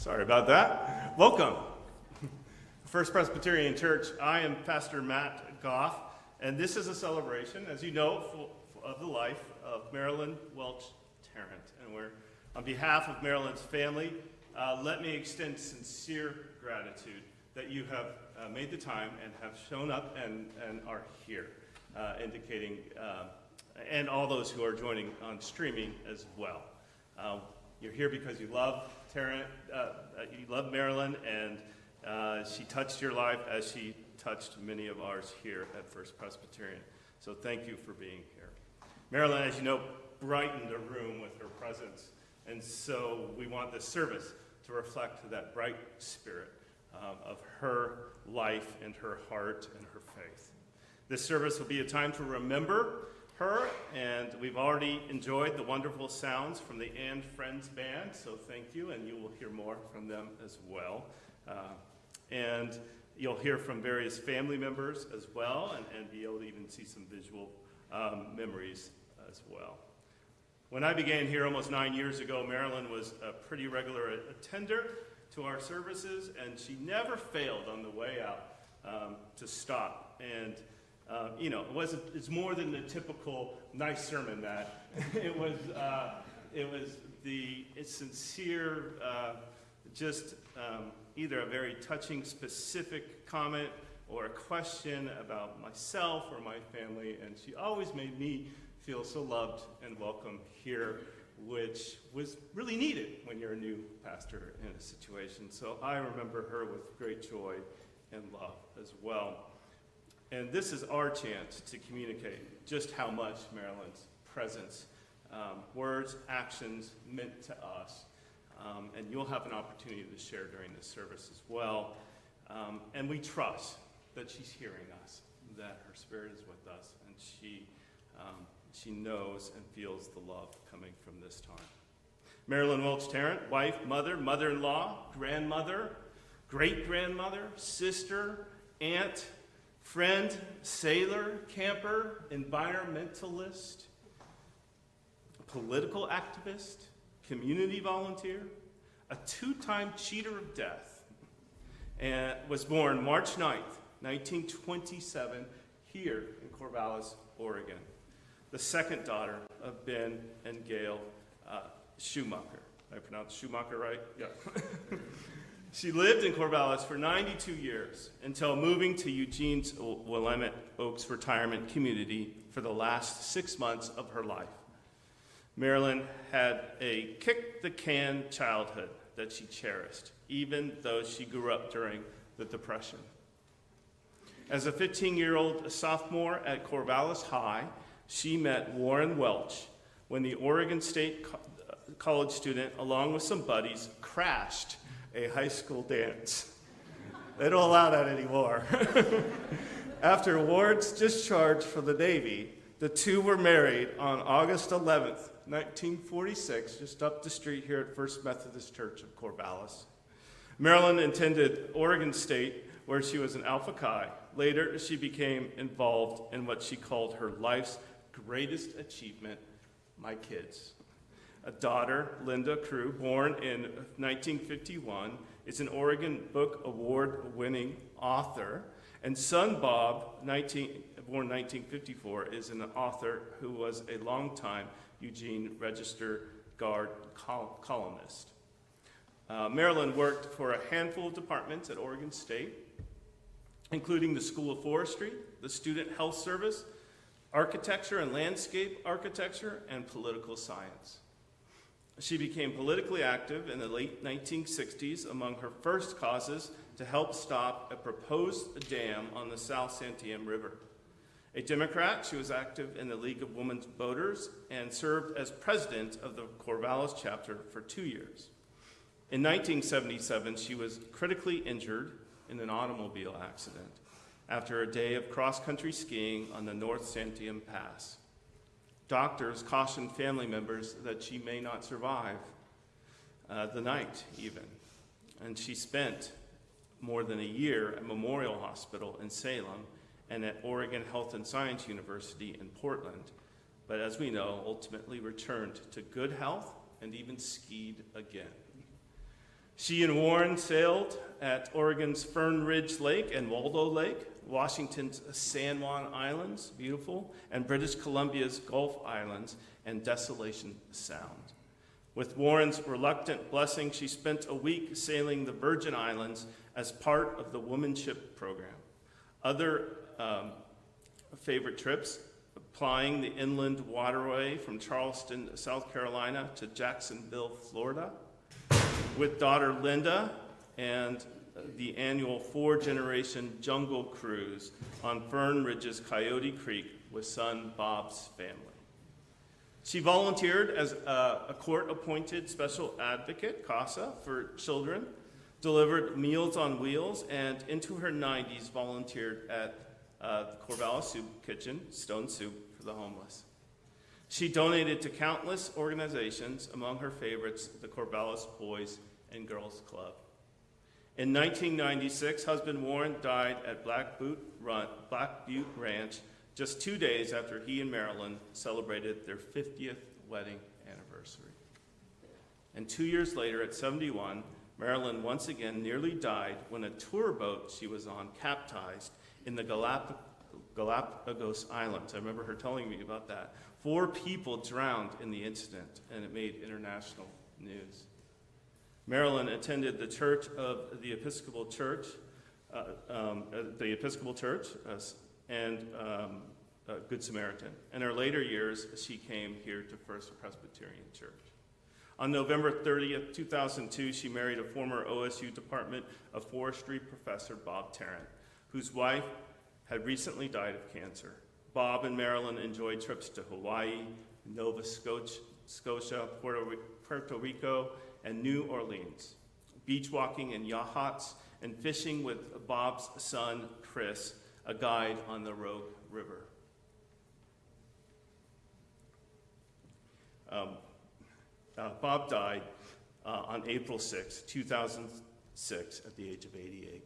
Sorry about that. Welcome. First Presbyterian Church. I am Pastor Matt Goff, and this is a celebration, as you know, of the life of Marolyn, Welch, Tarrant. And we're, on behalf of Marolyn's family, let me extend sincere gratitude that you have made the time and have shown up and are here, indicating, and all those who are joining on streaming as well. You're here because you love Tarrant, you love Marolyn, and she touched your life as she touched many of ours here at First Presbyterian. So thank you for being here. Marolyn, as you know, brightened a room with her presence, and so we want this service to reflect that bright spirit of her life and her heart and her faith. This service will be a time to remember her, and we've already enjoyed the wonderful sounds from the And Friends Band, so thank you, and you will hear more from them as well. And you'll hear from various family members as well, and be able to even see some visual memories as well. When I began here almost 9 years ago, Marolyn was a pretty regular attender to our services, and she never failed on the way out to stop. And it's more than the typical nice sermon, that it was the sincere, either a very touching, specific comment or a question about myself or my family, and she always made me feel so loved and welcome here, which was really needed when you're a new pastor in a situation. So I remember her with great joy and love as well. And this is our chance to communicate just how much Marolyn's presence, words, actions meant to us. And you'll have an opportunity to share during this service as well. And we trust that she's hearing us, that her spirit is with us, and she knows and feels the love coming from this time. Marolyn Welch Tarrant, wife, mother, mother-in-law, grandmother, great-grandmother, sister, aunt, friend, sailor, camper, environmentalist, political activist, community volunteer, a two-time cheater of death, and was born March 9th, 1927, here in Corvallis, Oregon. The second daughter of Ben and Gail Schumacher. Did I pronounce Schumacher right? Yeah. She lived in Corvallis for 92 years until moving to Eugene's Willamette Oaks retirement community for the last 6 months of her life. Marolyn had a kick-the-can childhood that she cherished, even though she grew up during the Depression. As a 15-year-old sophomore at Corvallis High, she met Warren Welch when the Oregon State College student, along with some buddies, crashed a high school dance. They don't allow that anymore. After Ward's discharge from the Navy, the two were married on August 11th, 1946, just up the street here at First Methodist Church of Corvallis. Marolyn attended Oregon State, where she was an Alpha Chi. Later, she became involved in what she called her life's greatest achievement, my kids. A daughter, Linda Crew, born in 1951, is an Oregon Book Award-winning author, and son Bob, born 1954, is an author who was a longtime Eugene Register Guard columnist. Marolyn worked for a handful of departments at Oregon State, including the School of Forestry, the Student Health Service, Architecture and Landscape Architecture, and Political Science. She became politically active in the late 1960s among her first causes to help stop a proposed dam on the South Santiam River. A Democrat, she was active in the League of Women Voters and served as president of the Corvallis chapter for 2 years. In 1977, she was critically injured in an automobile accident after a day of cross-country skiing on the North Santiam Pass. Doctors cautioned family members that she may not survive the night even. And she spent more than a year at Memorial Hospital in Salem and at Oregon Health and Science University in Portland, but as we know, ultimately returned to good health and even skied again. She and Warren sailed at Oregon's Fern Ridge Lake and Waldo Lake, Washington's San Juan Islands, beautiful, and British Columbia's Gulf Islands and Desolation Sound. With Warren's reluctant blessing, she spent a week sailing the Virgin Islands as part of the womanship program. Other favorite trips, plying the inland waterway from Charleston, South Carolina to Jacksonville, Florida, with daughter Linda and the annual 4-generation jungle cruise on Fern Ridge's Coyote Creek with son Bob's family. She volunteered as a court-appointed special advocate, CASA, for children, delivered Meals on Wheels, and into her 90s volunteered at the Corvallis Soup Kitchen, Stone Soup for the homeless. She donated to countless organizations, among her favorites, the Corvallis Boys and Girls Club. In 1996, husband Warren died at Black Butte Ranch just 2 days after he and Marolyn celebrated their 50th wedding anniversary. And 2 years later, at 71, Marolyn once again nearly died when a tour boat she was on capsized in the Galapagos Islands. I remember her telling me about that. 4 people drowned in the incident, and it made international news. Marolyn attended the Church of the Episcopal Church, and Good Samaritan. In her later years, she came here to First Presbyterian Church. On November 30th, 2002, she married a former OSU Department of Forestry professor, Bob Tarrant, whose wife had recently died of cancer. Bob and Marolyn enjoyed trips to Hawaii, Nova Scotia, Puerto Rico, and New Orleans, beach walking in yachts, and fishing with Bob's son, Chris, a guide on the Rogue River. Bob died on April 6, 2006, at the age of 88.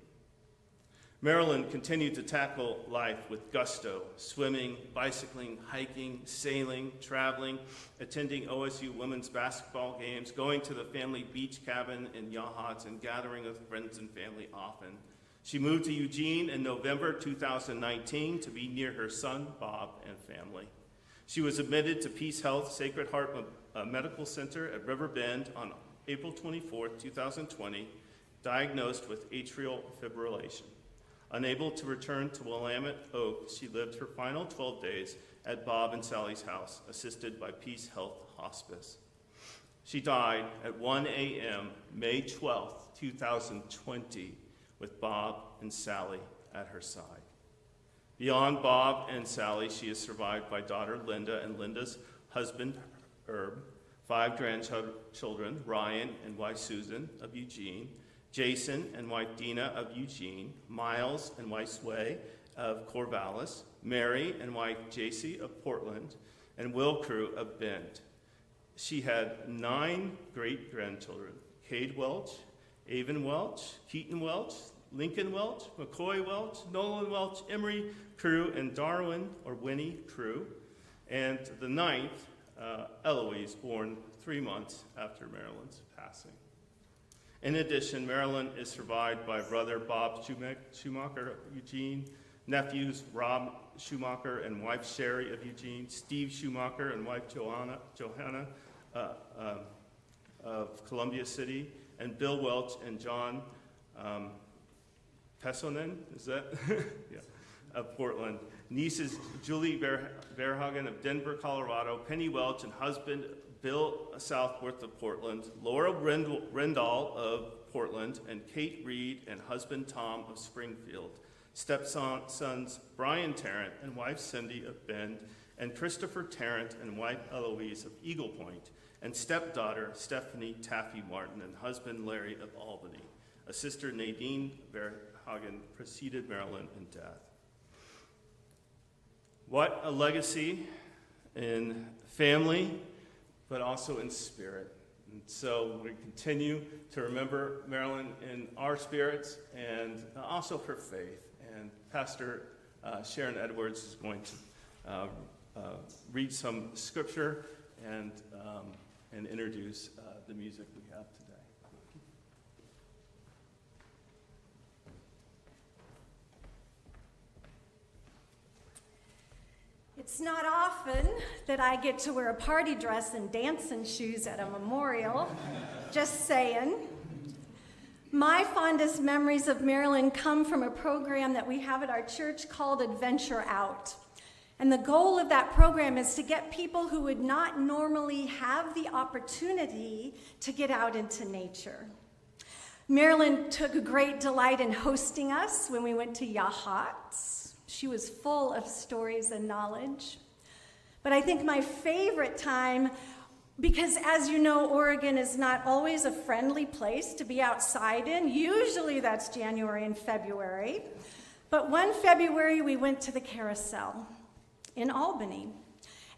Marolyn continued to tackle life with gusto, swimming, bicycling, hiking, sailing, traveling, attending OSU women's basketball games, going to the family beach cabin in yachts, and gathering with friends and family often. She moved to Eugene in November 2019 to be near her son, Bob, and family. She was admitted to Peace Health Sacred Heart Medical Center at River Bend on April 24, 2020, diagnosed with atrial fibrillation. Unable to return to Willamette Oak, she lived her final 12 days at Bob and Sally's house, assisted by Peace Health Hospice. She died at 1 a.m., May 12, 2020, with Bob and Sally at her side. Beyond Bob and Sally, she is survived by daughter Linda and Linda's husband, Herb, 5 grandchildren, Ryan and wife Susan of Eugene, Jason and wife Dina of Eugene, Miles and wife Sway of Corvallis, Mary and wife Jacy of Portland, and Will Crew of Bend. She had 9 great-grandchildren: Cade Welch, Avon Welch, Keaton Welch, Lincoln Welch, McCoy Welch, Nolan Welch, Emery Crew, and Darwin, or Winnie Crew, and the 9th, Eloise, born 3 months after Marolyn's passing. In addition, Marolyn is survived by brother Bob Schumacher of Eugene, nephews Rob Schumacher and wife Sherry of Eugene, Steve Schumacher and wife Johanna of Columbia City, and Bill Welch and John Pessonen, is that? Yeah, of Portland. Nieces Julie Verhagen of Denver, Colorado, Penny Welch and husband Bill Southworth of Portland, Laura Rendall of Portland, and Kate Reed and husband Tom of Springfield, stepsons Brian Tarrant and wife Cindy of Bend, and Christopher Tarrant and wife Eloise of Eagle Point, and stepdaughter Stephanie Taffy Martin and husband Larry of Albany. A sister, Nadine Verhagen, preceded Marolyn in death. What a legacy in family, but also in spirit. And so we continue to remember Marolyn in our spirits and also her faith. And Pastor Sharon Edwards is going to read some scripture and introduce the music we have today. It's not often that I get to wear a party dress and dancing shoes at a memorial. Just saying. My fondest memories of Marolyn come from a program that we have at our church called Adventure Out. And the goal of that program is to get people who would not normally have the opportunity to get out into nature. Marolyn took a great delight in hosting us when we went to Yahat. She was full of stories and knowledge. But I think my favorite time, because as you know, Oregon is not always a friendly place to be outside in. Usually that's January and February. But one February we went to the carousel in Albany.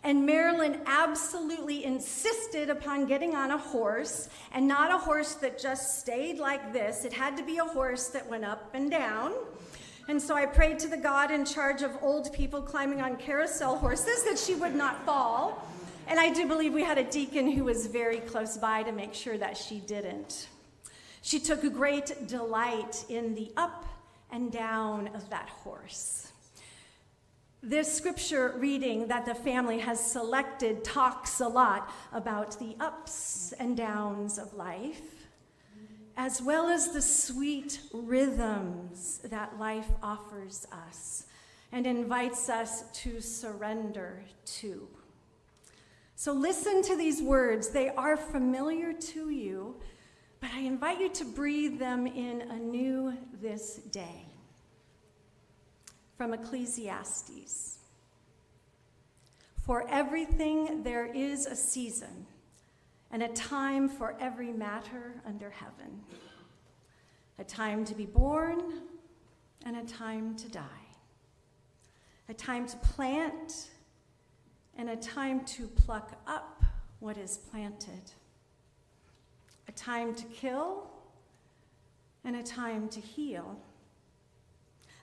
And Marolyn absolutely insisted upon getting on a horse, and not a horse that just stayed like this. It had to be a horse that went up and down. And so I prayed to the God in charge of old people climbing on carousel horses that she would not fall. And I do believe we had a deacon who was very close by to make sure that she didn't. She took a great delight in the up and down of that horse. This scripture reading that the family has selected talks a lot about the ups and downs of life, as well as the sweet rhythms that life offers us and invites us to surrender to. So listen to these words. They are familiar to you, but I invite you to breathe them in anew this day. From Ecclesiastes. For everything there is a season, and a time for every matter under heaven. A time to be born, and a time to die. A time to plant, and a time to pluck up what is planted. A time to kill, and a time to heal.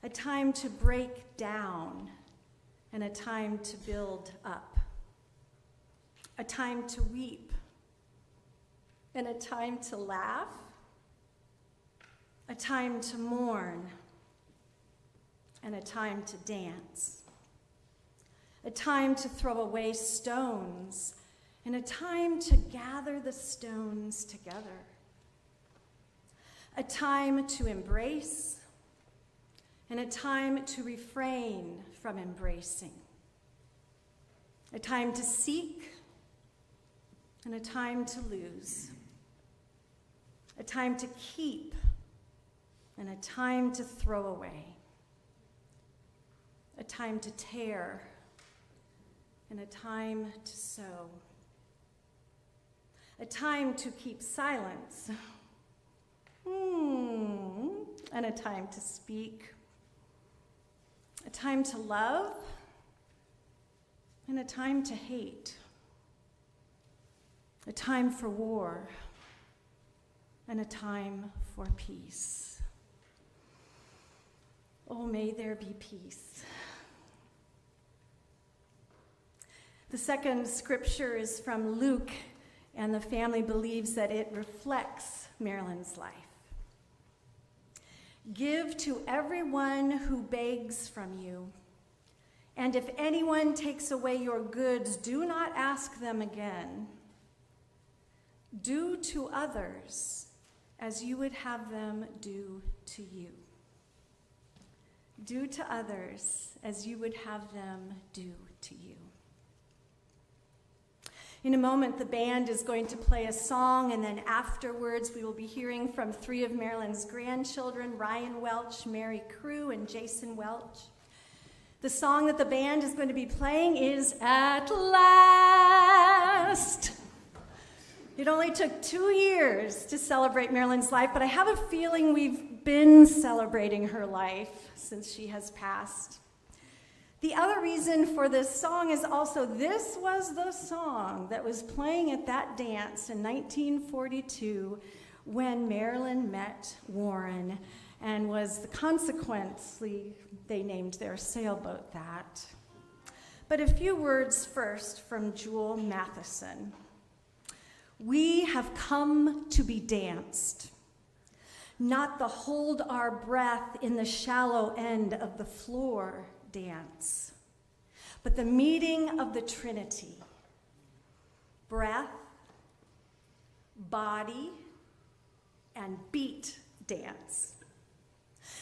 A time to break down, and a time to build up. A time to weep, and a time to laugh. A time to mourn, and a time to dance. A time to throw away stones, and a time to gather the stones together. A time to embrace, and a time to refrain from embracing. A time to seek, and a time to lose. A time to keep, and a time to throw away. A time to tear, and a time to sow. A time to keep silence, and a time to speak. A time to love, and a time to hate. A time for war, and a time for peace. Oh, may there be peace. The second scripture is from Luke, and the family believes that it reflects Marolyn's life. Give to everyone who begs from you, and if anyone takes away your goods, do not ask them again. Do to others as you would have them do to you. Do to others as you would have them do to you. In a moment, the band is going to play a song, and then afterwards we will be hearing from three of Marolyn's grandchildren, Ryan Welch, Mary Crew, and Jason Welch. The song that the band is going to be playing is At Last. It only took 2 years to celebrate Marolyn's life, but I have a feeling we've been celebrating her life since she has passed. The other reason for this song is also this was the song that was playing at that dance in 1942 when Marolyn met Warren, and was consequently they named their sailboat that. But a few words first from Jewel Matheson. We have come to be danced, not the hold our breath in the shallow end of the floor dance, but the meeting of the Trinity. Breath, body, and beat dance.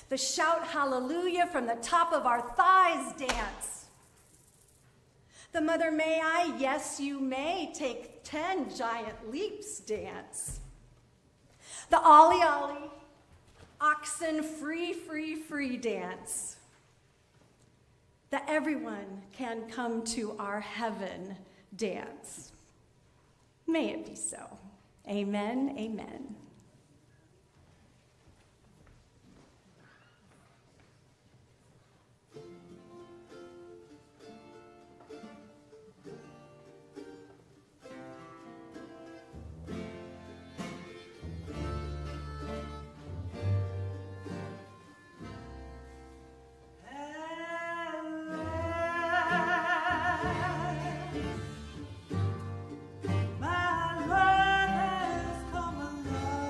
The shout hallelujah from the top of our thighs dance. The mother may I, yes you may, take 10 giant leaps dance. The ollie ollie, oxen free, free, free dance. That everyone can come to our heaven dance. May it be so. Amen, amen. My Lord has come alive.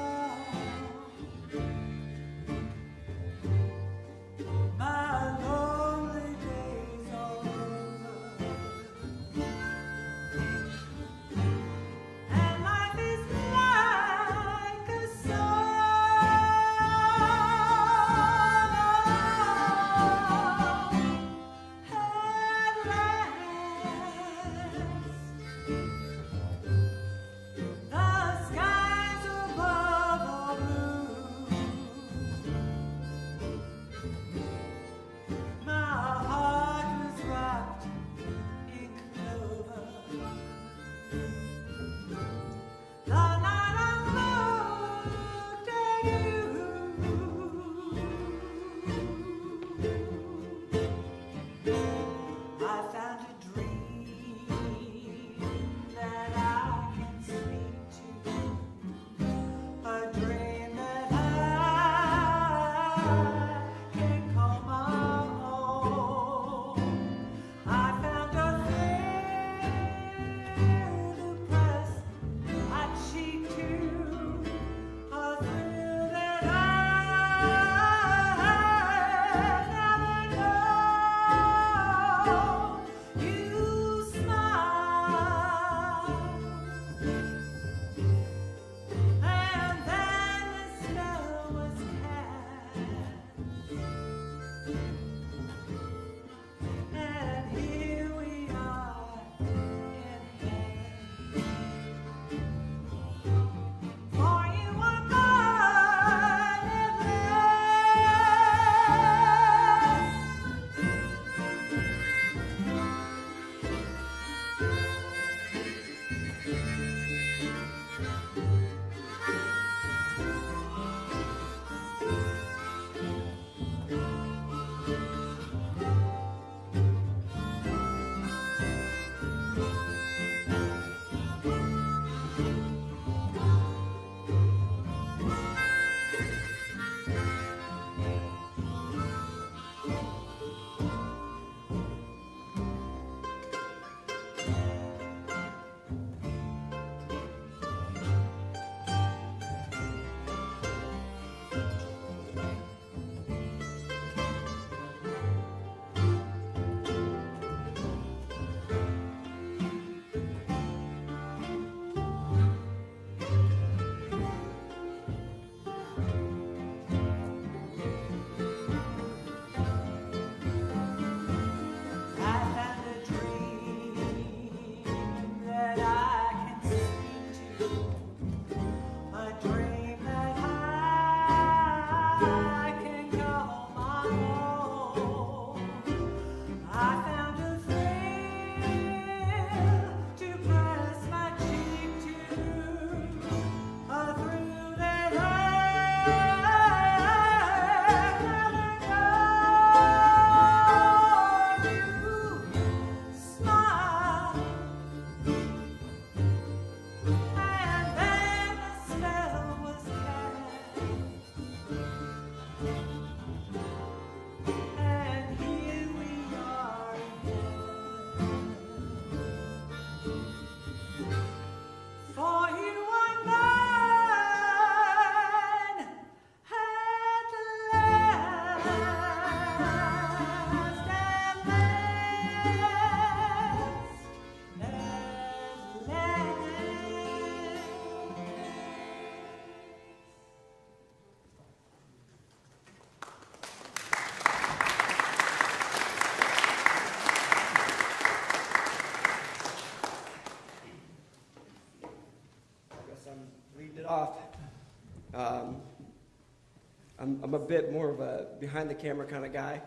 I'm a bit more of a behind-the-camera kind of guy,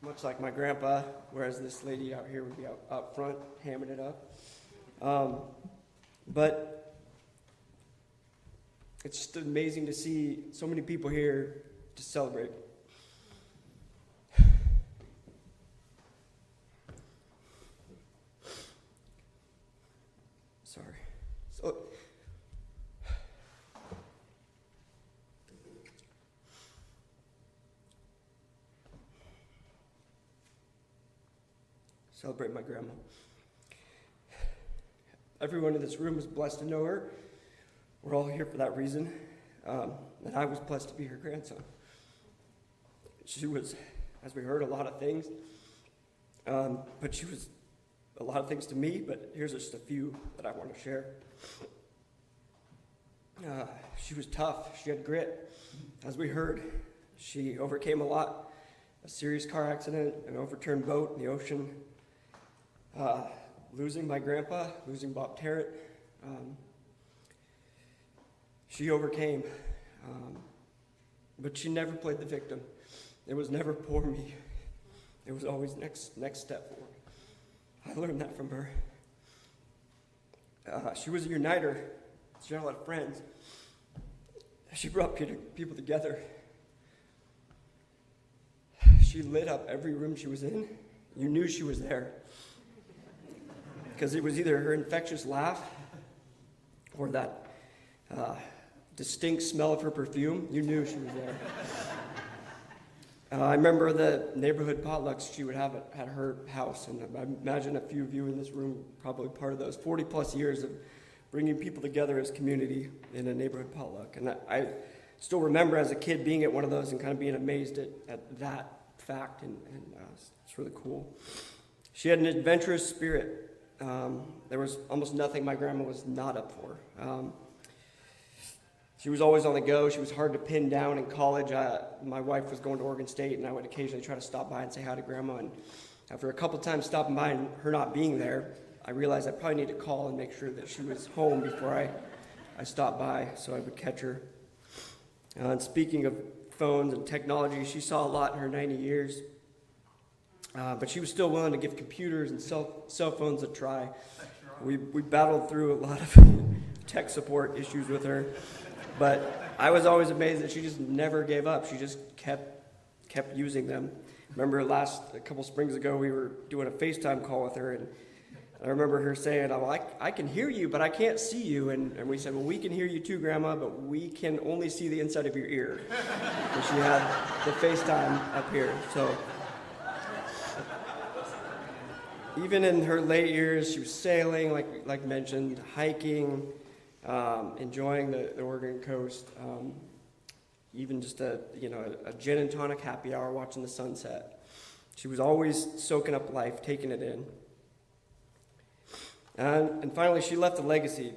much like my grandpa, whereas this lady out here would be out front, hamming it up. But it's just amazing to see so many people here to celebrate. Sorry. Celebrate my grandma. Everyone in this room is blessed to know her. We're all here for that reason. And I was blessed to be her grandson. She was, as we heard, a lot of things. But she was a lot of things to me, but here's just a few that I want to share. She was tough. She had grit. As we heard, she overcame a lot. A serious car accident, an overturned boat in the ocean, losing my grandpa, losing Bob Tarrant. She overcame, but she never played the victim. It was never poor me. It was always next step forward. I learned that from her. She was a uniter. She had a lot of friends. She brought people together. She lit up every room she was in. You knew she was there. Because it was either her infectious laugh or that distinct smell of her perfume. You knew she was there. I remember the neighborhood potlucks she would have at her house, and I imagine a few of you in this room probably part of those 40 plus years of bringing people together as community in a neighborhood potluck. And I still remember as a kid being at one of those and kind of being amazed at that fact, and it's really cool. She had an adventurous spirit. There was almost nothing my grandma was not up for. She was always on the go. She was hard to pin down in college. My wife was going to Oregon State, and I would occasionally try to stop by and say hi to Grandma. And after a couple times stopping by and her not being there, I realized I probably need to call and make sure that she was home before I stopped by, so I would catch her. And speaking of phones and technology, she saw a lot in her 90 years. But she was still willing to give computers and cell phones a try. We battled through a lot of tech support issues with her. But I was always amazed that she just never gave up. She just kept using them. Remember a couple springs ago, we were doing a FaceTime call with her, and I remember her saying, I can hear you, but I can't see you. And we said, well, we can hear you too, Grandma, but we can only see the inside of your ear. And she had the FaceTime up here. So even in her late years, she was sailing, like mentioned, hiking, enjoying the Oregon coast, even just a gin and tonic happy hour watching the sunset. She was always soaking up life, taking it in. And finally, she left a legacy.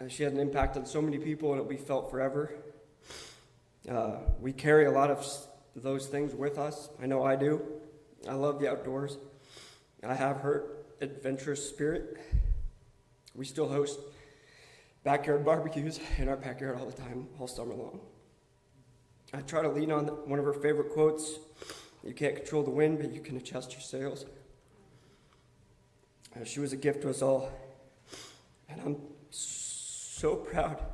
She had an impact on so many people, and it'll be felt forever. We carry a lot of those things with us. I know I do. I love the outdoors. I have her adventurous spirit. We still host backyard barbecues in our backyard all the time, all summer long. I try to lean on one of her favorite quotes: "You can't control the wind, but you can adjust your sails." She was a gift to us all, and I'm so proud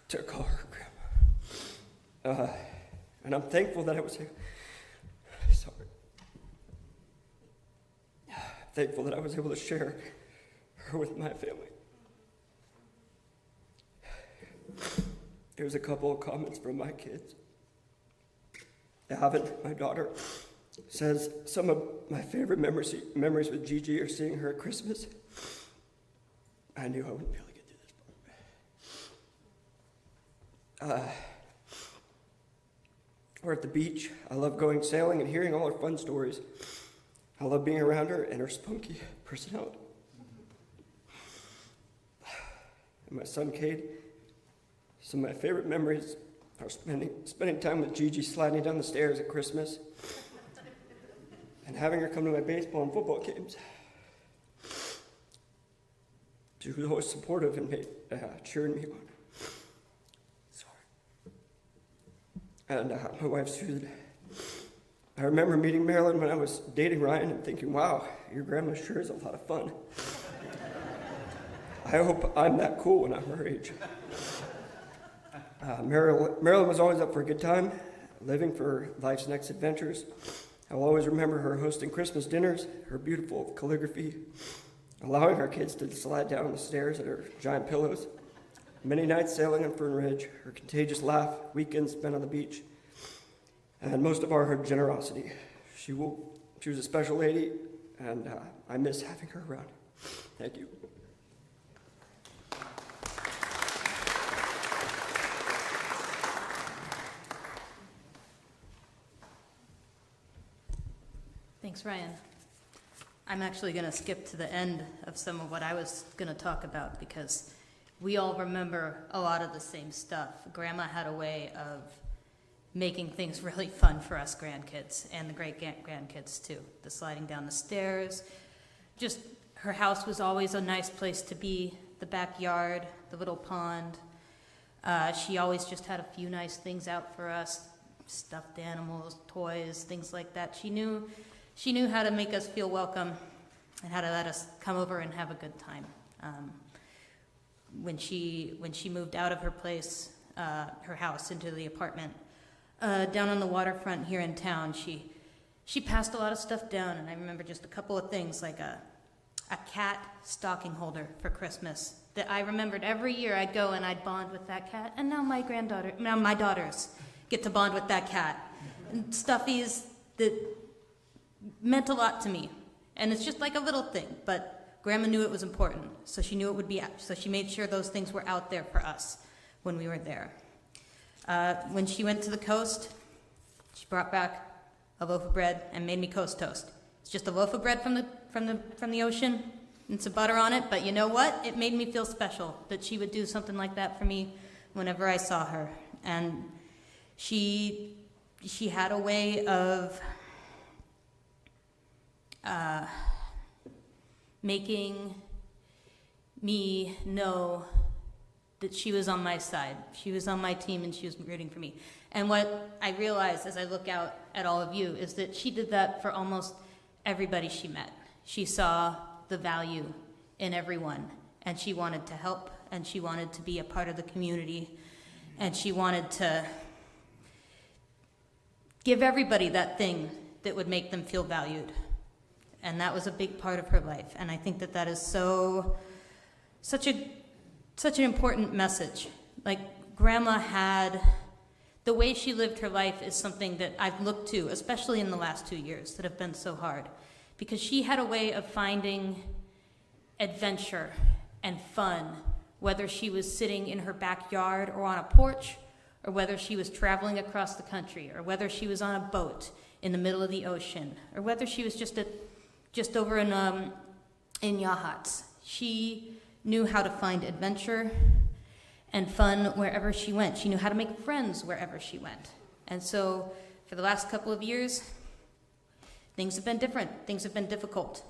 to call her Grandma. And I'm thankful that I was thankful that I was able to share her with my family. Here's a couple of comments from my kids. Avon, my daughter, says, "Some of my favorite memories with Gigi are seeing her at Christmas. I knew I wouldn't be able to get through this part." We're at the beach. I love going sailing and hearing all her fun stories. I love being around her and her spunky personality. And my son, Cade, some of my favorite memories are spending time with Gigi sliding down the stairs at Christmas and having her come to my baseball and football games. She was always supportive and cheering me on. and my wife's food. I remember meeting Marolyn when I was dating Ryan and thinking, wow, your grandma sure is a lot of fun. I hope I'm that cool when I'm her age. Marolyn was always up for a good time, living for life's next adventures. I will always remember her hosting Christmas dinners, her beautiful calligraphy, allowing our kids to slide down the stairs at her giant pillows, many nights sailing on Fern Ridge, her contagious laugh, weekends spent on the beach, and most of all, her generosity. She was a special lady, and I miss having her around. Thank you. Thanks, Ryan. I'm actually going to skip to the end of some of what I was going to talk about because we all remember a lot of the same stuff. Grandma had a way of making things really fun for us grandkids and the great-grandkids too. The sliding down the stairs. Just her house was always a nice place to be. The backyard, the little pond. She always just had a few nice things out for us. Stuffed animals, toys, things like that. She knew how to make us feel welcome and how to let us come over and have a good time. When she moved out of her place, her house, into the apartment down on the waterfront here in town, she passed a lot of stuff down, and I remember just a couple of things like a cat stocking holder for Christmas that I remembered every year I'd go and I'd bond with that cat, and now my daughters get to bond with that cat. And stuffies that meant a lot to me, and it's just like a little thing, but Grandma knew it was important, so she knew it would be, so she made sure those things were out there for us when we were there. When she went to the coast, she brought back a loaf of bread and made me coast toast. It's just a loaf of bread from the ocean and some butter on it, but you know what? It made me feel special that she would do something like that for me whenever I saw her, and she had a way of making me know that she was on my side. She was on my team and she was rooting for me. And what I realized as I look out at all of you is that she did that for almost everybody she met. She saw the value in everyone, and she wanted to help, and she wanted to be a part of the community, and she wanted to give everybody that thing that would make them feel valued. And that was a big part of her life. And I think that that is such an important message. Like, Grandma had, the way she lived her life is something that I've looked to, especially in the last 2 years that have been so hard. Because she had a way of finding adventure and fun, whether she was sitting in her backyard or on a porch, or whether she was traveling across the country, or whether she was on a boat in the middle of the ocean, or whether she was just over in Yachats. She knew how to find adventure and fun wherever she went. She knew how to make friends wherever she went. And so for the last couple of years, things have been different. Things have been difficult.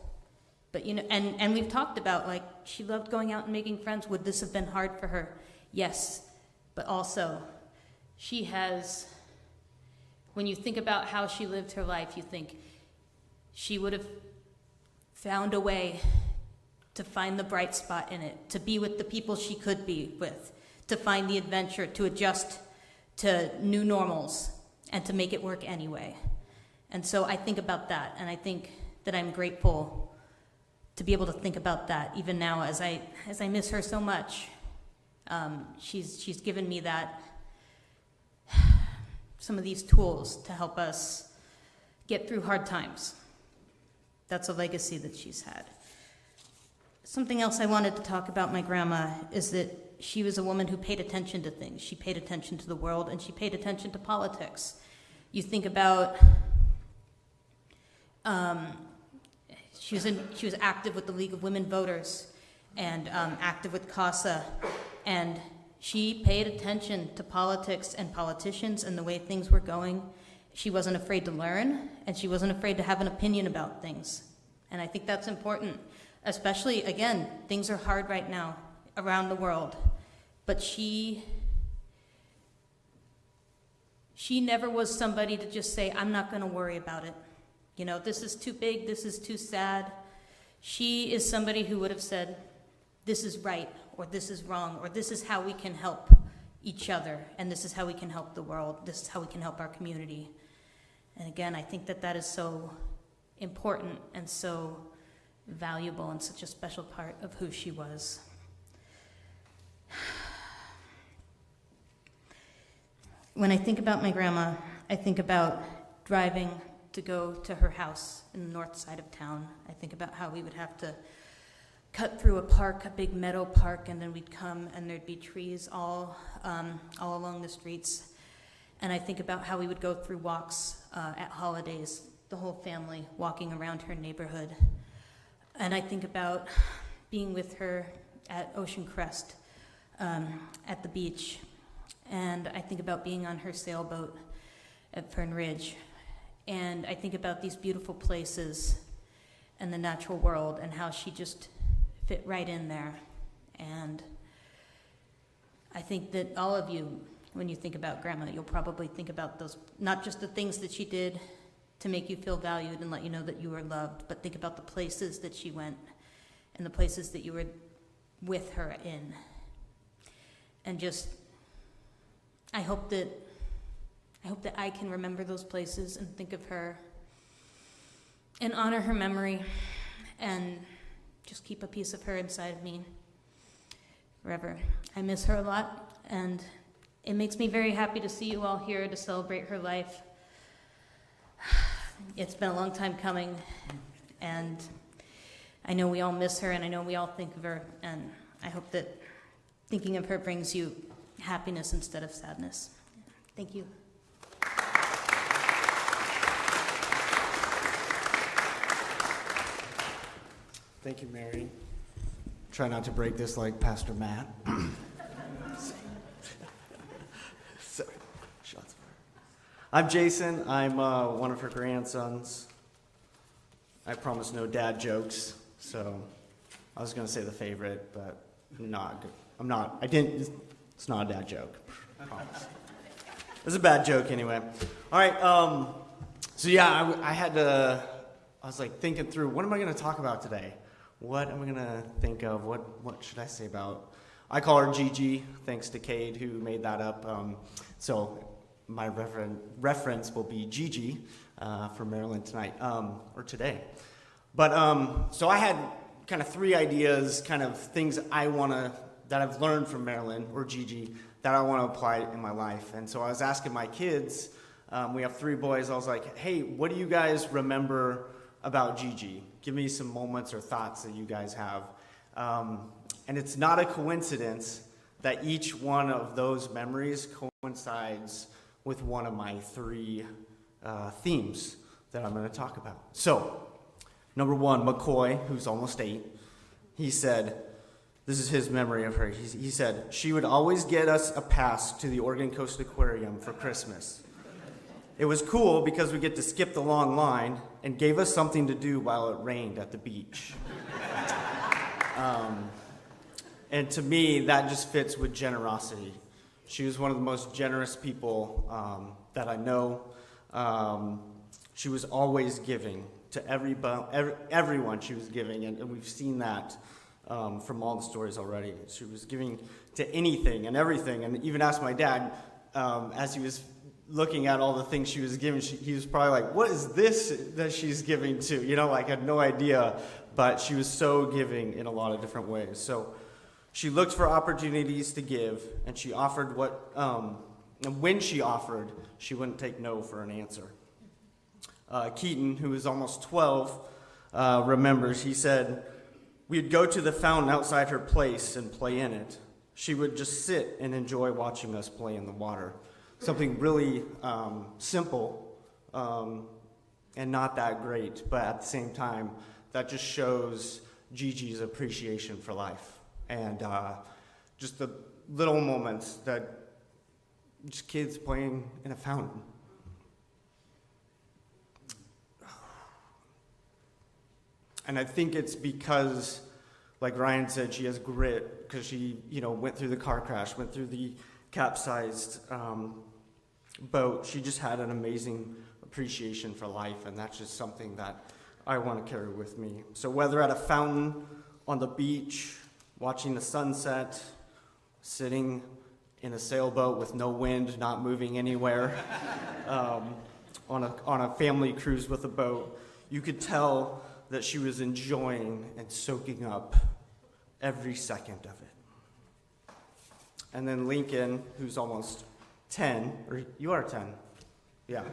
But, you know, and we've talked about, like, she loved going out and making friends. Would this have been hard for her? Yes. But also, she has, when you think about how she lived her life, you think she would have found a way to find the bright spot in it, to be with the people she could be with, to find the adventure, to adjust to new normals, and to make it work anyway. And so I think about that, and I think that I'm grateful to be able to think about that even now as I miss her so much. She's given me some of these tools to help us get through hard times. That's a legacy that she's had. Something else I wanted to talk about my grandma is that she was a woman who paid attention to things. She paid attention to the world, and she paid attention to politics. You think about, she was active with the League of Women Voters and active with CASA, and she paid attention to politics and politicians and the way things were going. She wasn't afraid to learn, and she wasn't afraid to have an opinion about things. And I think that's important, especially, again, things are hard right now around the world. But she She never was somebody to just say, I'm not going to worry about it. You know, this is too big, this is too sad. She is somebody who would have said, this is right, or this is wrong, or this is how we can help each other, and this is how we can help the world, this is how we can help our community. And again, I think that that is so important and so valuable and such a special part of who she was. When I think about my grandma, I think about driving to go to her house in the north side of town. I think about how we would have to cut through a park, a big meadow park, and then we'd come and there'd be trees all along the streets. And I think about how we would go through walks at holidays, the whole family walking around her neighborhood. And I think about being with her at Ocean Crest, at the beach. And I think about being on her sailboat at Fern Ridge. And I think about these beautiful places and the natural world and how she just fit right in there. And I think that all of you, when you think about Grandma, you'll probably think about those, not just the things that she did to make you feel valued and let you know that you were loved, but think about the places that she went and the places that you were with her in. And just, I hope that I can remember those places and think of her and honor her memory and just keep a piece of her inside of me forever. I miss her a lot, and it makes me very happy to see you all here to celebrate her life. It's been a long time coming, and I know we all miss her, and I know we all think of her, and I hope that thinking of her brings you happiness instead of sadness. Thank you. Thank you, Mary. Try not to break this like Pastor Matt. So, shots fired. I'm Jason. I'm one of her grandsons. I promise no dad jokes, so I was going to say the favorite, but I'm not. I didn't. It's not a dad joke. I promise. It's a bad joke anyway. All right. So yeah, I was like thinking through, what am I going to talk about today? What am I going to think of? What should I say about? I call her Gigi, thanks to Cade, who made that up. So my reference will be Gigi for Marolyn tonight, or today. But so I had kind of three ideas, kind of things that I've learned from Marolyn, or Gigi, that I want to apply in my life. And so I was asking my kids, we have three boys, I was like, hey, what do you guys remember about Gigi? Give me some moments or thoughts that you guys have. And it's not a coincidence that each one of those memories coincides with one of my three themes that I'm going to talk about. So, number one, McCoy, who's almost 8, he said, this is his memory of her. He said, she would always get us a pass to the Oregon Coast Aquarium for Christmas. It was cool because we get to skip the long line and gave us something to do while it rained at the beach. And to me, that just fits with generosity. She was one of the most generous people that I know. She was always giving to everyone she was giving, and we've seen that from all the stories already. She was giving to anything and everything, and even asked my dad, as he was looking at all the things she was giving, he was probably like, what is this that she's giving to? You know, like, I had no idea, but she was so giving in a lot of different ways. So she looked for opportunities to give, and she offered and when she offered, she wouldn't take no for an answer. Keaton, who is almost 12, remembers, he said, we'd go to the fountain outside her place and play in it. She would just sit and enjoy watching us play in the water. Something really simple and not that great, but at the same time, that just shows Gigi's appreciation for life. And just the little moments that just kids playing in a fountain. And I think it's because, like Ryan said, she has grit, because she, went through the car crash, went through the capsized boat, she just had an amazing appreciation for life, and that's just something that I want to carry with me. So whether at a fountain, on the beach, watching the sunset, sitting in a sailboat with no wind, not moving anywhere, on a family cruise with a boat, you could tell that she was enjoying and soaking up every second of it. And then Lincoln, who's almost 10, or you are 10, yeah.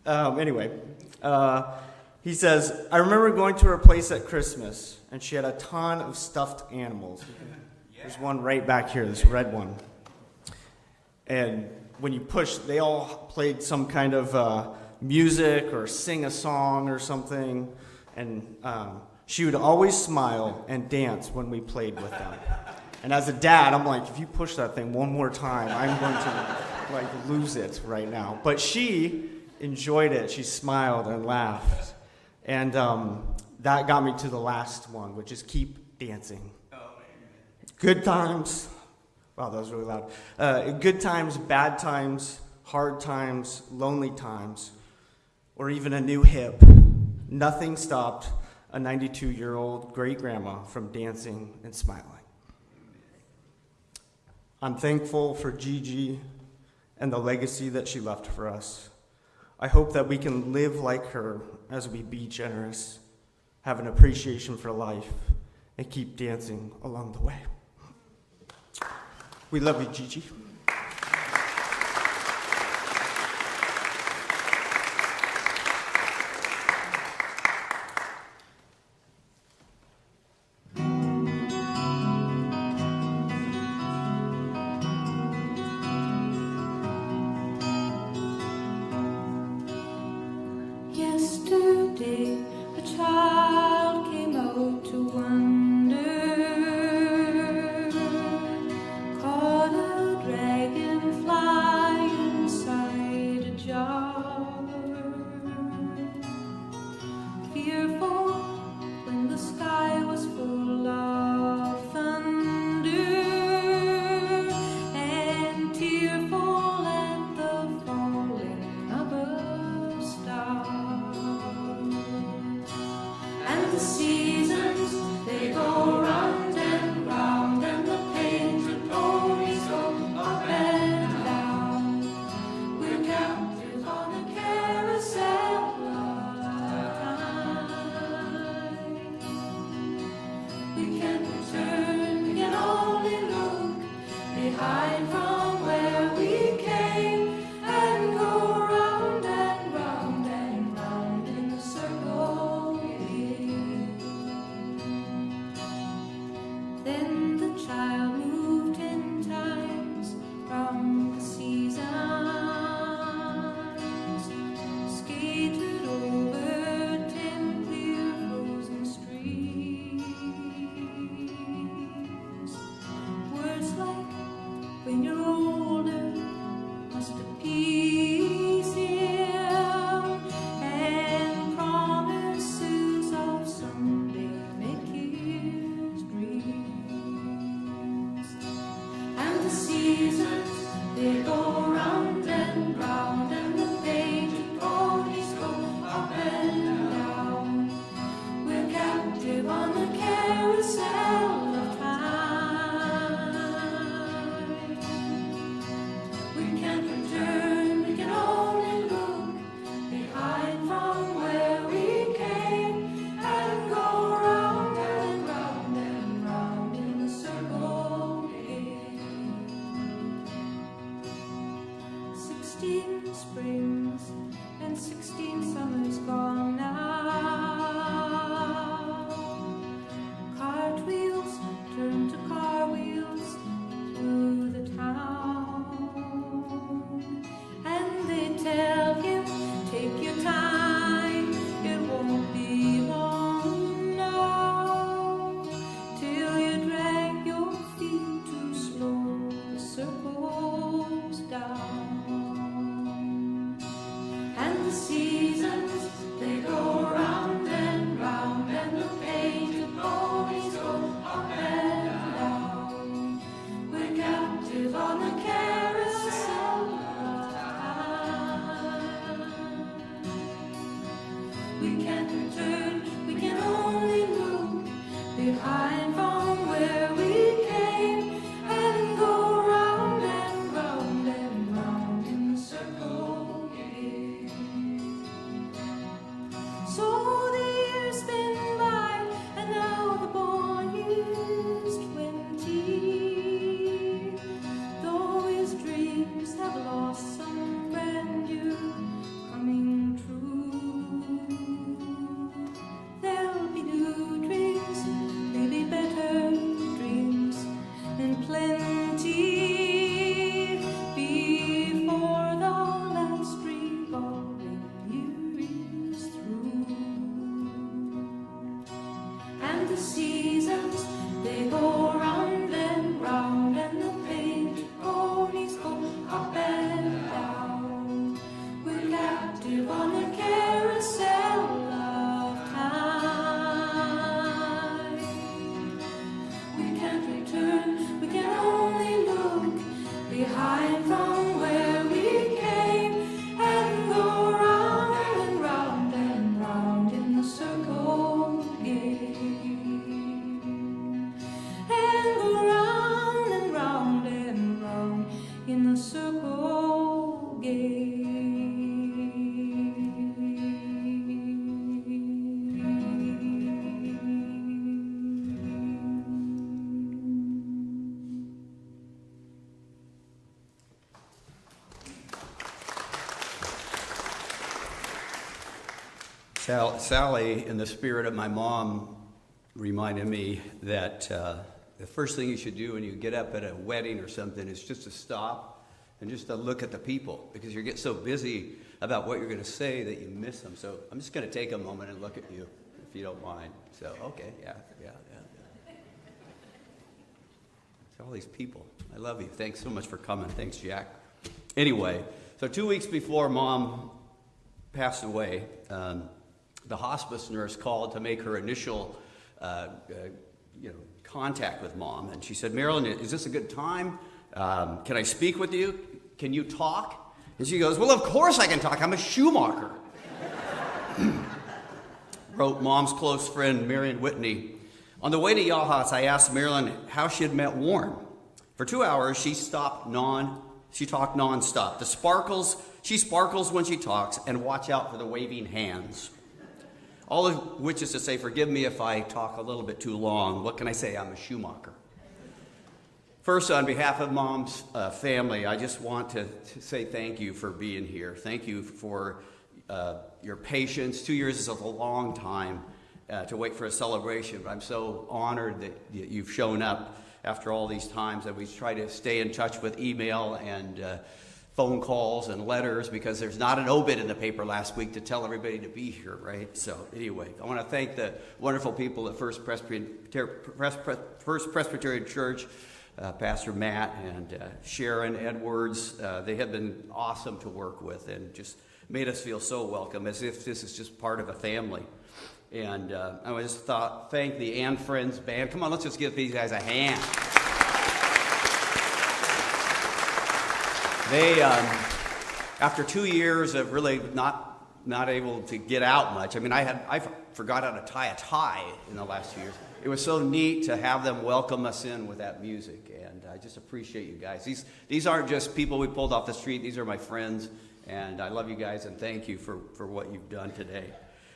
Anyway, he says, I remember going to her place at Christmas, and she had a ton of stuffed animals. There's one right back here, this red one. And when you push, they all played some kind of music or sing a song or something. And she would always smile and dance when we played with them. And as a dad, I'm like, if you push that thing one more time, I'm going to lose it right now. But she enjoyed it. She smiled and laughed. And that got me to the last one, which is keep dancing. Good times. Wow, that was really loud. Good times, bad times, hard times, lonely times, or even a new hip. Nothing stopped a 92-year-old great-grandma from dancing and smiling. I'm thankful for Gigi and the legacy that she left for us. I hope that we can live like her as we be generous, have an appreciation for life, and keep dancing along the way. We love you, Gigi. Yesterday, a child came out to wander, caught a dragonfly inside a jar. Fearful when the sky was full of thunder, and tearful at the falling of a star. And the seasons, they go round and round, and the painted ponies go up and down. We're captive on a carousel of time. We can't return, we can only look behind from where we came, and go round and round and round in a circle again. Then the child moved 10 times from the seasons, skated over 10 clear frozen streams. Words like, when you're older, must appease him, and promises of someday make his dreams. And the seasons, they go round and round, and the painted ponies go up and down. We're captive on the carousel of time. We can't return, we can only look behind from where we came, and go round and round and round in a circle again. Sally, in the spirit of my mom, reminded me that the first thing you should do when you get up at a wedding or something is just to stop and just to look at the people, because you get so busy about what you're going to say that you miss them. So I'm just going to take a moment and look at you, if you don't mind. So, okay, yeah. All these people. I love you. Thanks so much for coming. Thanks, Jack. Anyway, so 2 weeks before Mom passed away, the hospice nurse called to make her initial contact with Mom. And she said, Marolyn, is this a good time? Can I speak with you? Can you talk? And she goes, well, of course I can talk. I'm a Schumacher. Wrote Mom's close friend, Marion Whitney. On the way to Yahas, I asked Marolyn how she had met Warren. For 2 hours, she talked nonstop. She sparkles when she talks, and watch out for the waving hands. All of which is to say, forgive me if I talk a little bit too long. What can I say? I'm a Schumacher. First, on behalf of Mom's family, I just want to say thank you for being here. Thank you for your patience. 2 years is a long time to wait for a celebration, but I'm so honored that you've shown up after all these times. That we try to stay in touch with email and phone calls and letters, because there's not an obit in the paper last week to tell everybody to be here, right? So anyway, I want to thank the wonderful people at First Presbyterian Church, Pastor Matt and Sharon Edwards. They have been awesome to work with and just made us feel so welcome, as if this is just part of a family. And I just thank the And Friends band. Come on, let's just give these guys a hand. They, after 2 years of really not able to get out much, I mean, I forgot how to tie a tie in the last 2 years. It was so neat to have them welcome us in with that music, and I just appreciate you guys. These aren't just people we pulled off the street. These are my friends, and I love you guys, and thank you for what you've done today.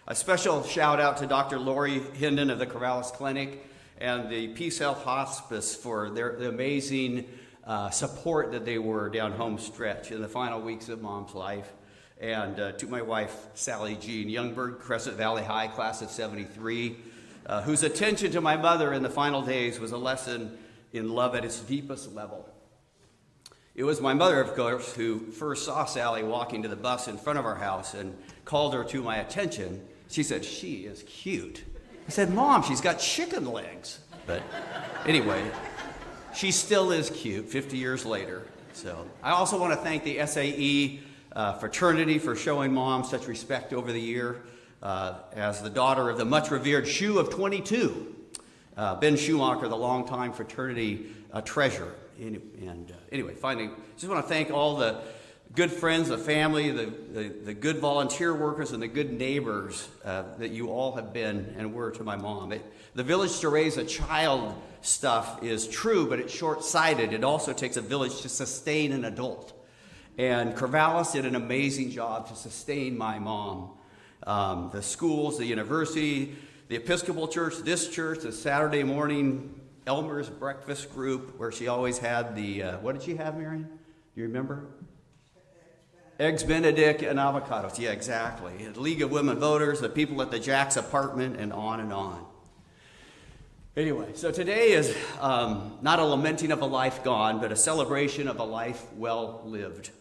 A special shout out to Dr. Lori Hinden of the Corvallis Clinic and the Peace Health Hospice for the amazing support that they were down home stretch in the final weeks of Mom's life. And to my wife, Sally Jean Youngberg, Crescent Valley High, class of 73, whose attention to my mother in the final days was a lesson in love at its deepest level. It was my mother, of course, who first saw Sally walking to the bus in front of our house and called her to my attention. She said, she is cute. I said, Mom, she's got chicken legs. But anyway, she still is cute 50 years later. So I also want to thank the SAE fraternity for showing Mom such respect over the year. As the daughter of the much revered Shu of 22, Ben Schumacher, the longtime fraternity treasurer. Anyway, finally, just want to thank all the good friends, the family, the good volunteer workers, and the good neighbors that you all have been and were to my mom. The village to raise a child stuff is true, but it's short-sighted. It also takes a village to sustain an adult. And Corvallis did an amazing job to sustain my mom. The schools, the university, the Episcopal Church, this church, the Saturday morning Elmer's breakfast group, where she always had the, what did she have, Marion? Do you remember? Eggs Benedict and avocados. Yeah, exactly. The League of Women Voters, the people at the Jack's apartment, and on and on. Anyway, so today is not a lamenting of a life gone, but a celebration of a life well lived.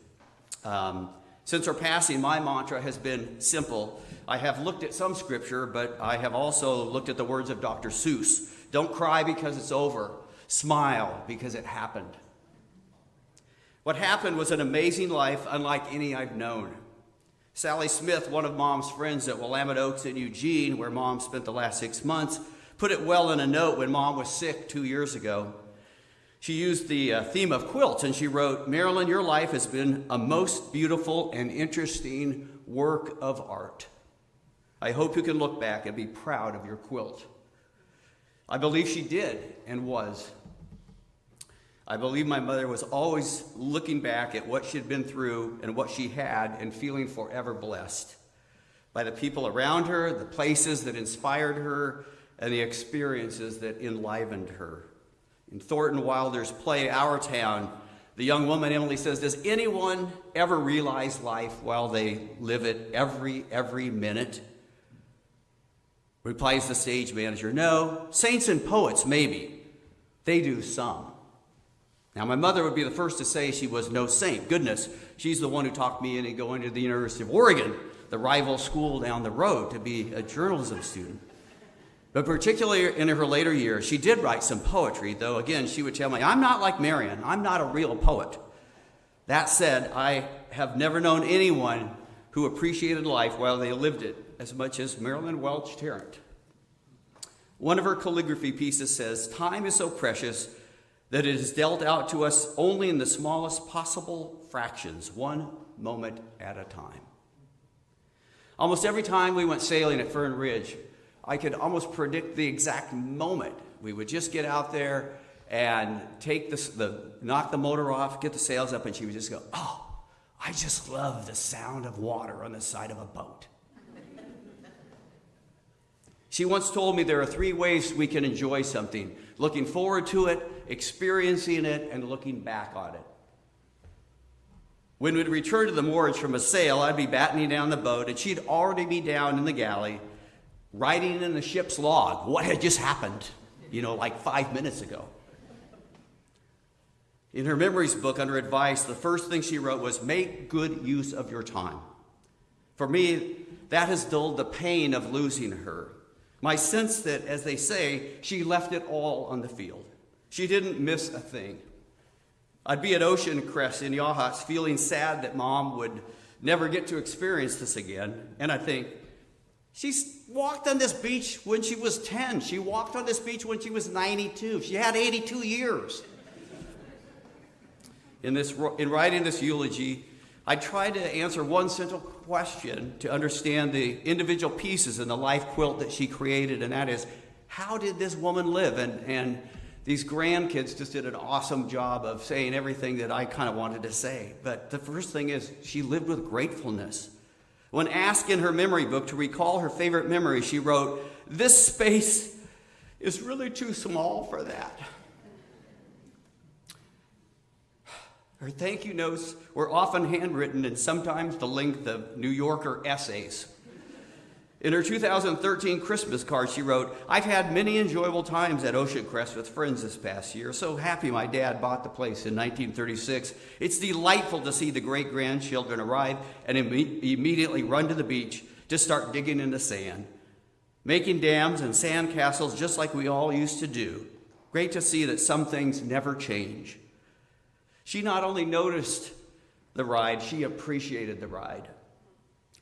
Since her passing, my mantra has been simple. I have looked at some scripture, but I have also looked at the words of Dr. Seuss. Don't cry because it's over. Smile because it happened. What happened was an amazing life unlike any I've known. Sally Smith, one of Mom's friends at Willamette Oaks in Eugene, where Mom spent the last 6 months, put it well in a note when Mom was sick 2 years ago. She used the theme of quilts, and she wrote, Marolyn, your life has been a most beautiful and interesting work of art. I hope you can look back and be proud of your quilt. I believe she did and was. I believe my mother was always looking back at what she'd been through and what she had and feeling forever blessed by the people around her, the places that inspired her, and the experiences that enlivened her. In Thornton Wilder's play, Our Town, the young woman, Emily, says, does anyone ever realize life while they live it every minute? Replies the stage manager, no, saints and poets, maybe. They do some. Now, my mother would be the first to say she was no saint. Goodness, she's the one who talked me into going to the University of Oregon, the rival school down the road, to be a journalism student. But particularly in her later years, she did write some poetry, though again, she would tell me, I'm not like Marion. I'm not a real poet. That said, I have never known anyone who appreciated life while they lived it as much as Marolyn Welch Tarrant. One of her calligraphy pieces says, time is so precious that it is dealt out to us only in the smallest possible fractions, one moment at a time. Almost every time we went sailing at Fern Ridge, I could almost predict the exact moment. We would just get out there and take knock the motor off, get the sails up, and she would just go, oh, I just love the sound of water on the side of a boat. She once told me there are 3 ways we can enjoy something: looking forward to it, experiencing it, and looking back on it. When we'd return to the moorage from a sail, I'd be battening down the boat, and she'd already be down in the galley, writing in the ship's log what had just happened, like 5 minutes ago. In her memories book, under advice, the first thing she wrote was, make good use of your time. For me, that has dulled the pain of losing her. My sense that, as they say, she left it all on the field. She didn't miss a thing. I'd be at Ocean Crest in Yachats feeling sad that Mom would never get to experience this again. And I think, she walked on this beach when she was 10. She walked on this beach when she was 92. She had 82 years. In writing this eulogy, I tried to answer one central question to understand the individual pieces in the life quilt that she created, and that is, how did this woman live? And these grandkids just did an awesome job of saying everything that I kind of wanted to say. But the first thing is, she lived with gratefulness. When asked in her memory book to recall her favorite memory, she wrote, this space is really too small for that. Her thank you notes were often handwritten and sometimes the length of New Yorker essays. In her 2013 Christmas card, she wrote, I've had many enjoyable times at Ocean Crest with friends this past year. So happy my dad bought the place in 1936. It's delightful to see the great-grandchildren arrive and immediately run to the beach to start digging in the sand, making dams and sand castles just like we all used to do. Great to see that some things never change. She not only noticed the ride, she appreciated the ride.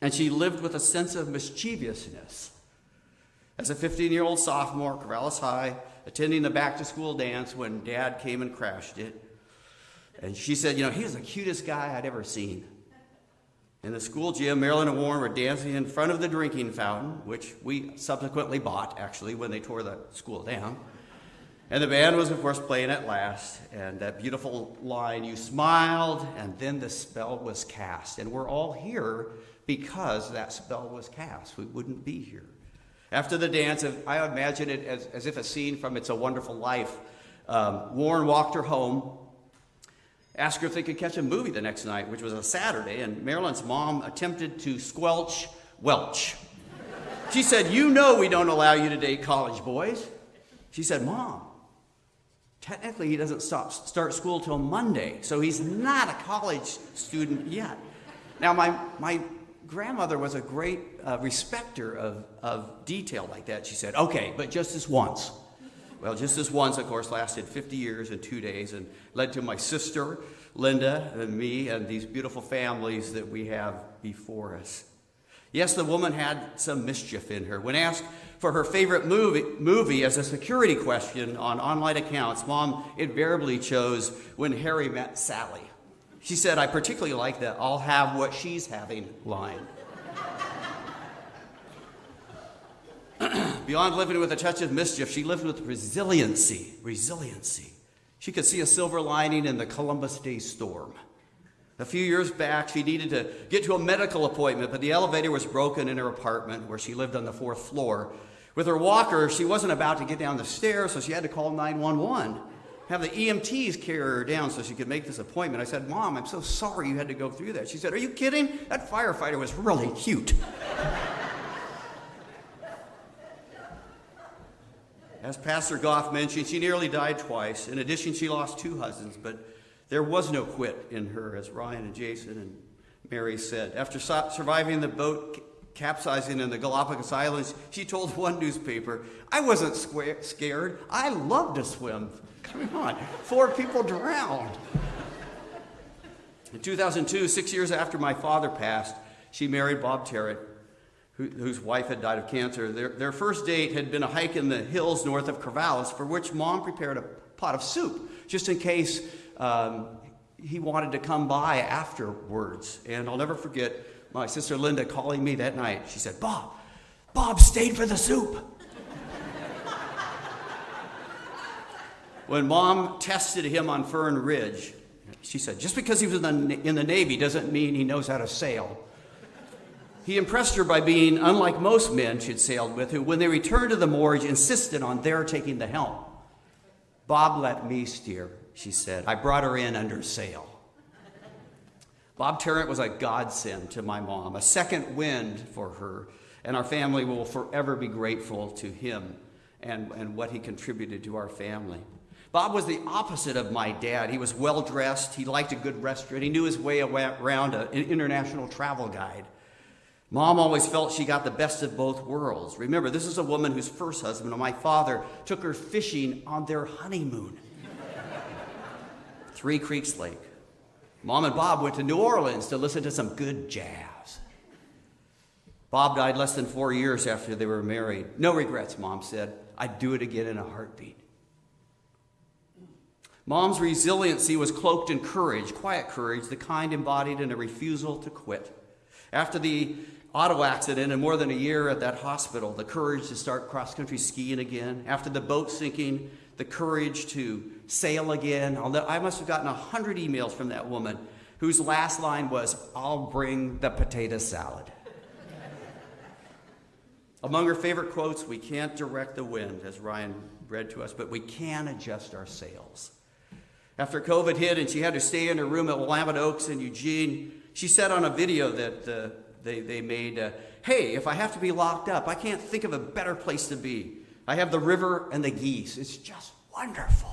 And she lived with a sense of mischievousness. As a 15-year-old sophomore, Corvallis High, attending the back-to-school dance when Dad came and crashed it. And she said, he was the cutest guy I'd ever seen. In the school gym, Marolyn and Warren were dancing in front of the drinking fountain, which we subsequently bought, actually, when they tore the school down. And the band was, of course, playing at last. And that beautiful line, you smiled, and then the spell was cast. And we're all here because that spell was cast. We wouldn't be here. After the dance, I imagine it as if a scene from It's a Wonderful Life. Warren walked her home, asked her if they could catch a movie the next night, which was a Saturday, and Marolyn's mom attempted to squelch Welch. She said, we don't allow you to date college boys. She said, Mom, technically he doesn't start school till Monday, so he's not a college student yet. Now, my grandmother was a great respecter of detail like that. She said, okay, but just this once. Well, just this once, of course, lasted 50 years and 2 days and led to my sister, Linda, and me, and these beautiful families that we have before us. Yes, the woman had some mischief in her. When asked for her favorite movie as a security question on online accounts, Mom invariably chose When Harry Met Sally. She said, I particularly like the I'll have what she's having line. Beyond living with a touch of mischief, she lived with resiliency. She could see a silver lining in the Columbus Day storm. A few years back, she needed to get to a medical appointment, but the elevator was broken in her apartment where she lived on the 4th floor. With her walker, she wasn't about to get down the stairs, so she had to call 911. Have the EMTs carry her down so she could make this appointment. I said, Mom, I'm so sorry you had to go through that. She said, are you kidding? That firefighter was really cute. As Pastor Goff mentioned, she nearly died twice. In addition, she lost 2 husbands, but there was no quit in her, as Ryan and Jason and Mary said. After surviving the boat capsizing in the Galapagos Islands, she told one newspaper, "I wasn't scared. I loved to swim." Come on, 4 people drowned. In 2002, 6 years after my father passed, she married Bob Tarrant, whose wife had died of cancer. Their first date had been a hike in the hills north of Corvallis, for which Mom prepared a pot of soup, just in case he wanted to come by afterwards. And I'll never forget my sister Linda calling me that night. She said, Bob stayed for the soup." When Mom tested him on Fern Ridge, she said, "Just because he was in the Navy doesn't mean he knows how to sail." He impressed her by being unlike most men she'd sailed with, who, when they returned to the moorage, insisted on their taking the helm. "Bob let me steer," she said. "I brought her in under sail." Bob Tarrant was a godsend to my mom, a second wind for her, and our family will forever be grateful to him and what he contributed to our family. Bob was the opposite of my dad. He was well-dressed, he liked a good restaurant, he knew his way around an international travel guide. Mom always felt she got the best of both worlds. Remember, this is a woman whose first husband, my father, took her fishing on their honeymoon. Three Creeks Lake. Mom and Bob went to New Orleans to listen to some good jazz. Bob died less than 4 years after they were married. "No regrets," Mom said. "I'd do it again in a heartbeat." Mom's resiliency was cloaked in courage, quiet courage, the kind embodied in a refusal to quit. After the auto accident and more than a year at that hospital, the courage to start cross-country skiing again. After the boat sinking, the courage to sail again. I must have gotten 100 emails from that woman whose last line was, "I'll bring the potato salad." Among her favorite quotes, "We can't direct the wind," as Ryan read to us, "but we can adjust our sails." After COVID hit and she had to stay in her room at Willamette Oaks in Eugene, she said on a video that they made, "Hey, if I have to be locked up, I can't think of a better place to be. I have the river and the geese. It's just wonderful."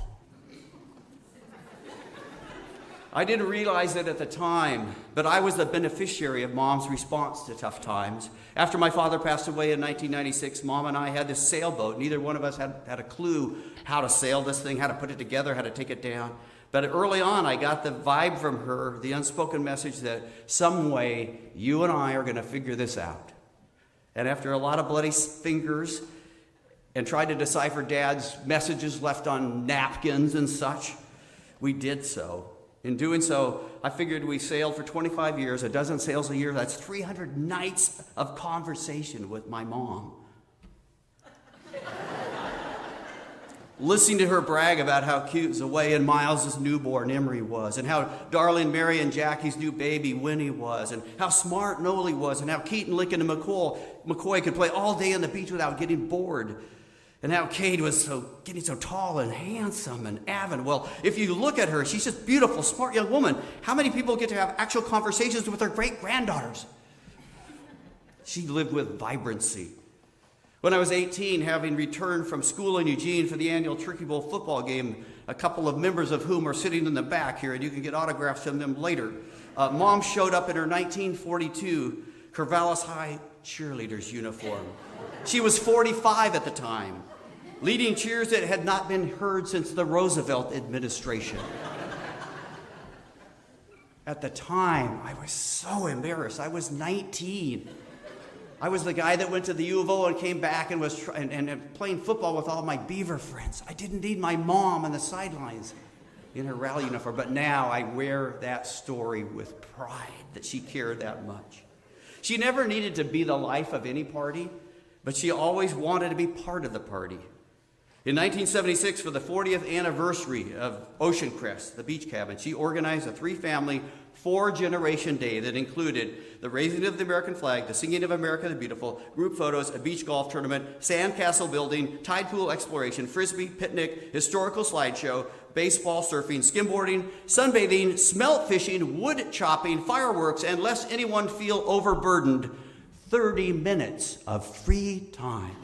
I didn't realize it at the time, but I was the beneficiary of Mom's response to tough times. After my father passed away in 1996, Mom and I had this sailboat. Neither one of us had a clue how to sail this thing, how to put it together, how to take it down. But early on, I got the vibe from her, the unspoken message that some way you and I are going to figure this out. And after a lot of bloody fingers and tried to decipher Dad's messages left on napkins and such, we did so. In doing so, I figured we sailed for 25 years, a dozen sails a year. That's 300 nights of conversation with my mom. Listening to her brag about how cute Zoe and Miles' newborn Emery was, and how darling Mary and Jackie's new baby Winnie was, and how smart Noli was, and how Keaton, Lincoln, and McCoy could play all day on the beach without getting bored, and how Cade was getting so tall and handsome, and Avon. Well, if you look at her, she's just beautiful, smart young woman. How many people get to have actual conversations with their great-granddaughters? She lived with vibrancy. When I was 18, having returned from school in Eugene for the annual Turkey Bowl football game, a couple of members of whom are sitting in the back here, and you can get autographs from them later, Mom showed up in her 1942 Corvallis High cheerleader's uniform. She was 45 at the time, leading cheers that had not been heard since the Roosevelt administration. At the time, I was so embarrassed. I was 19. I was the guy that went to the U of O and came back and was and playing football with all my Beaver friends. I didn't need my mom on the sidelines in her rally uniform, but now I wear that story with pride that she cared that much. She never needed to be the life of any party, but she always wanted to be part of the party. In 1976, for the 40th anniversary of Ocean Crest, the beach cabin, she organized a 3-family, 4-generation day that included the raising of the American flag, the singing of America the Beautiful, group photos, a beach golf tournament, sandcastle building, tide pool exploration, frisbee, picnic, historical slideshow, baseball, surfing, skimboarding, sunbathing, smelt fishing, wood chopping, fireworks, and lest anyone feel overburdened, 30 minutes of free time.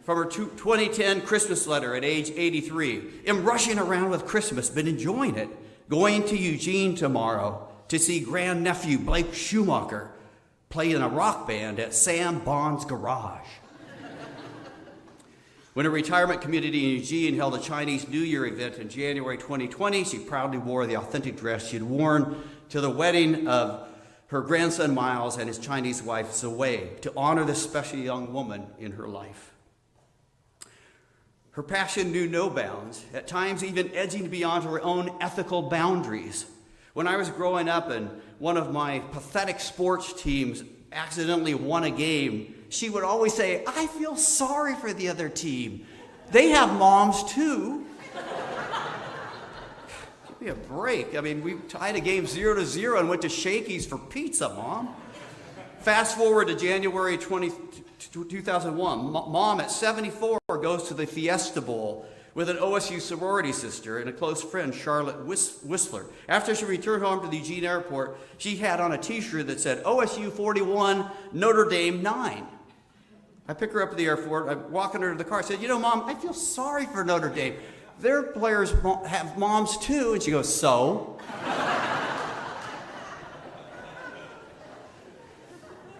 from her 2010 Christmas letter at age 83. Am rushing around with Christmas, been enjoying it. Going to Eugene tomorrow to see grandnephew Blake Schumacher play in a rock band at Sam Bond's garage. When a retirement community in Eugene held a Chinese New Year event in January 2020, she proudly wore the authentic dress she had worn to the wedding of her grandson Miles and his Chinese wife Zoe to honor this special young woman in her life. Her passion knew no bounds, at times even edging beyond her own ethical boundaries. When I was growing up and one of my pathetic sports teams accidentally won a game, she would always say, "I feel sorry for the other team. They have moms too." Give me a break. I mean, we tied a game 0-0 and went to Shakey's for pizza, Mom. Fast forward to January 2001. Mom at 74 goes to the Fiesta Bowl with an OSU sorority sister and a close friend, Charlotte Whistler. After she returned home to the Eugene airport, she had on a t-shirt that said, "OSU 41, Notre Dame 9. I pick her up at the airport. I'm walking her to the car. I said, "You know, Mom, I feel sorry for Notre Dame. Their players have moms too." And she goes, "So?"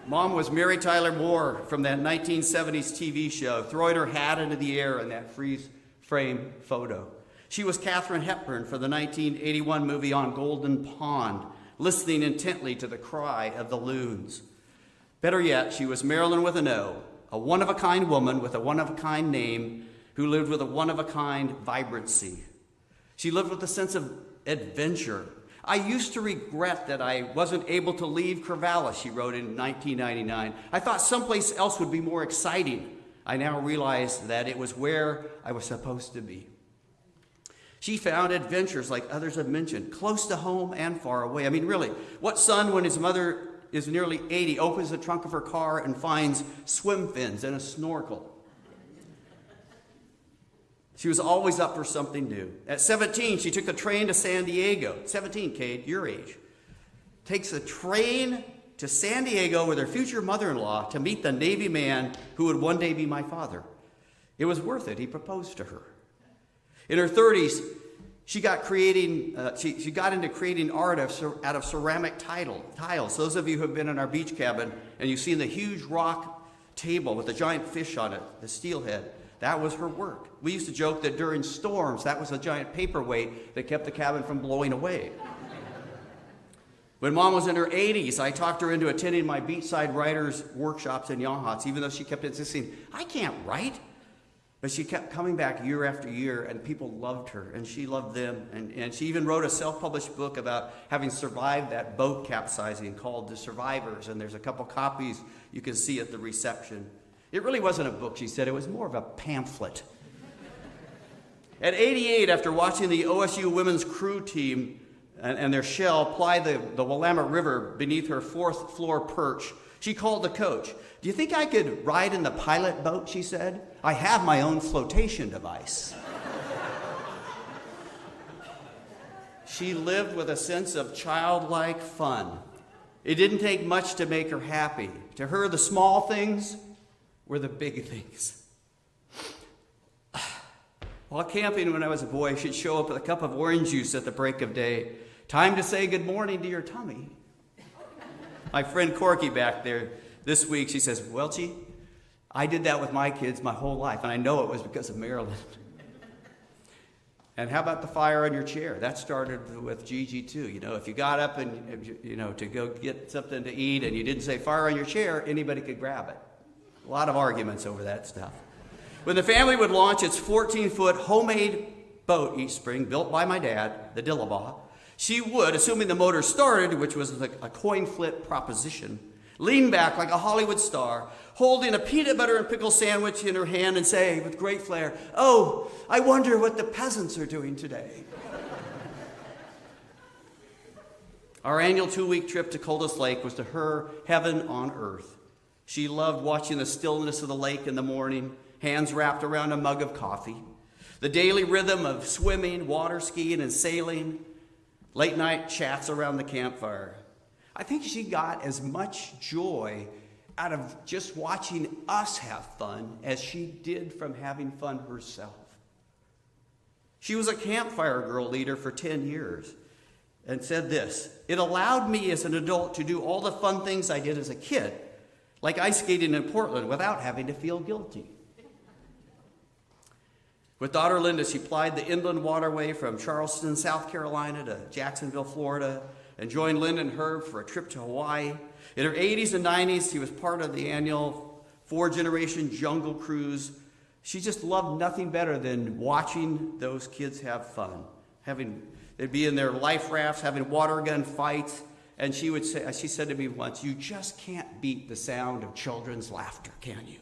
Mom was Mary Tyler Moore from that 1970s TV show, throwing her hat into the air in that freeze frame photo. She was Katharine Hepburn for the 1981 movie On Golden Pond, listening intently to the cry of the loons. Better yet, she was Marolyn with an O, a one-of-a-kind woman with a one-of-a-kind name who lived with a one-of-a-kind vibrancy. She lived with a sense of adventure. "I used to regret that I wasn't able to leave Corvallis," she wrote in 1999. "I thought someplace else would be more exciting. I now realize that it was where I was supposed to be." She found adventures like others have mentioned, close to home and far away. I mean, really, what son, when his mother is nearly 80, opens the trunk of her car and finds swim fins and a snorkel? She was always up for something new. At 17, she took the train to San Diego. 17, Cade, your age. Takes the train to San Diego with her future mother-in-law to meet the Navy man who would one day be my father. It was worth it. He proposed to her. In her 30s, she got into creating art out of ceramic tiles. Those of you who have been in our beach cabin and you've seen the huge rock table with the giant fish on it, the steelhead, that was her work. We used to joke that during storms, that was a giant paperweight that kept the cabin from blowing away. When Mom was in her 80s, I talked her into attending my beachside writers' workshops in Yachats, even though she kept insisting, "I can't write." But she kept coming back year after year, and people loved her, and she loved them. And she even wrote a self-published book about having survived that boat capsizing called The Survivors, and there's a couple copies you can see at the reception. It really wasn't a book, she said. It was more of a pamphlet. At 88, after watching the OSU women's crew team and their shell ply the Willamette River beneath her fourth floor perch, she called the coach. "Do you think I could ride in the pilot boat?" she said. "I have my own flotation device." She lived with a sense of childlike fun. It didn't take much to make her happy. To her, the small things were the big things. While camping when I was a boy, she'd show up with a cup of orange juice at the break of day. "Time to say good morning to your tummy." My friend Corky back there this week, she says, "Welchie, I did that with my kids my whole life, and I know it was because of Marolyn." And how about the fire on your chair? That started with Gigi too. You know, if you got up and, to go get something to eat and you didn't say fire on your chair, anybody could grab it. A lot of arguments over that stuff. When the family would launch its 14-foot homemade boat each spring, built by my dad, the Dillabaugh, she would, assuming the motor started, which was a coin flip proposition, lean back like a Hollywood star, holding a peanut butter and pickle sandwich in her hand and say with great flair, "Oh, I wonder what the peasants are doing today." Our annual 2-week trip to Coldest Lake was to her heaven on earth. She loved watching the stillness of the lake in the morning, hands wrapped around a mug of coffee, the daily rhythm of swimming, water skiing, and sailing, late night chats around the campfire. I think she got as much joy out of just watching us have fun as she did from having fun herself. She was a campfire girl leader for 10 years and said this: "It allowed me as an adult to do all the fun things I did as a kid, like ice skating in Portland, without having to feel guilty." With daughter Linda, she plied the inland waterway from Charleston, South Carolina to Jacksonville, Florida, and joined Linda and Herb for a trip to Hawaii. In her 80s and 90s, she was part of the annual 4-generation jungle cruise. She just loved nothing better than watching those kids have fun. They'd be in their life rafts, having water gun fights, and she said to me once, "You just can't beat the sound of children's laughter, can you?"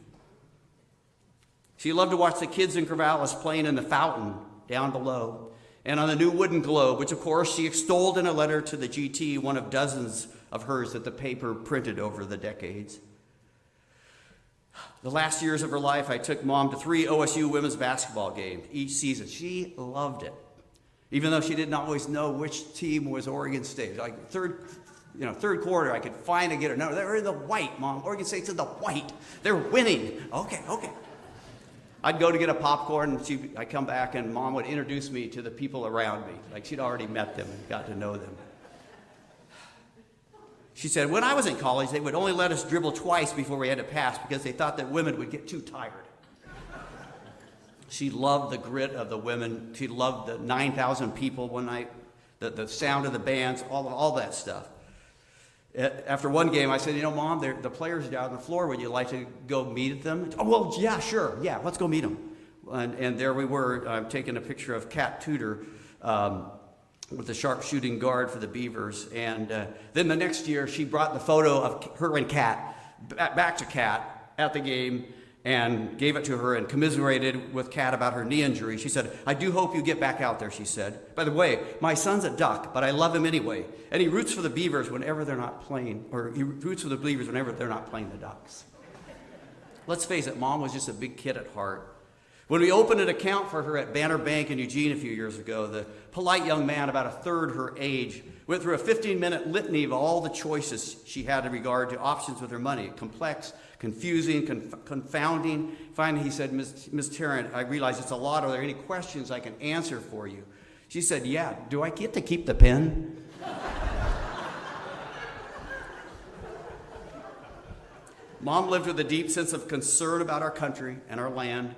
She loved to watch the kids in Corvallis playing in the fountain down below and on the new wooden globe, which of course she extolled in a letter to the GT, one of dozens of hers that the paper printed over the decades. The last years of her life, I took Mom to 3 OSU women's basketball games each season. She loved it, even though she didn't always know which team was Oregon State. Like third quarter, I could finally get her. No, they're in the white, Mom. Oregon State's in the white. They're winning. Okay. I'd go to get a popcorn, and I'd come back, and Mom would introduce me to the people around me, like she'd already met them and got to know them. She said, "When I was in college, they would only let us dribble twice before we had to pass because they thought that women would get too tired." She loved the grit of the women. She loved the 9,000 people one night, the sound of the bands, all that stuff. After one game, I said, "You know, Mom, the players are down on the floor. Would you like to go meet them?" "Oh, well, yeah, sure. Yeah, let's go meet them." And there we were, taking a picture of Kat Tudor with the sharpshooting guard for the Beavers. And then the next year, she brought the photo of her and Kat back to Kat at the game and gave it to her and commiserated with Kat about her knee injury. She said, "I do hope you get back out there," she said. "By the way, my son's a Duck, but I love him anyway. And he roots for the Beavers whenever they're not playing, or he roots for the Beavers whenever they're not playing the Ducks." Let's face it, Mom was just a big kid at heart. When we opened an account for her at Banner Bank in Eugene a few years ago, the polite young man, about a third her age, went through a 15-minute litany of all the choices she had in regard to options with her money. Complex, confusing, confounding. Finally, he said, Miss Tarrant, I realize it's a lot. Are there any questions I can answer for you?" She said, "Yeah, do I get to keep the pen?" Mom lived with a deep sense of concern about our country and our land,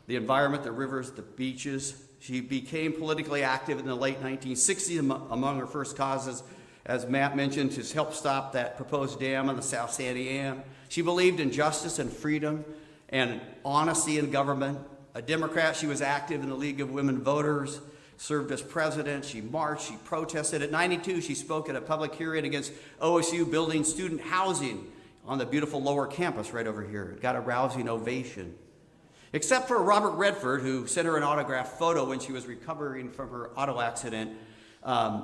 the environment, the rivers, the beaches. She became politically active in the late 1960s. Among her first causes, as Matt mentioned, to help stop that proposed dam on the South Sandy Dam. She believed in justice and freedom and honesty in government. A Democrat, she was active in the League of Women Voters, served as president. She marched, she protested. At 92, she spoke at a public hearing against OSU building student housing on the beautiful lower campus right over here. It got a rousing ovation. Except for Robert Redford, who sent her an autographed photo when she was recovering from her auto accident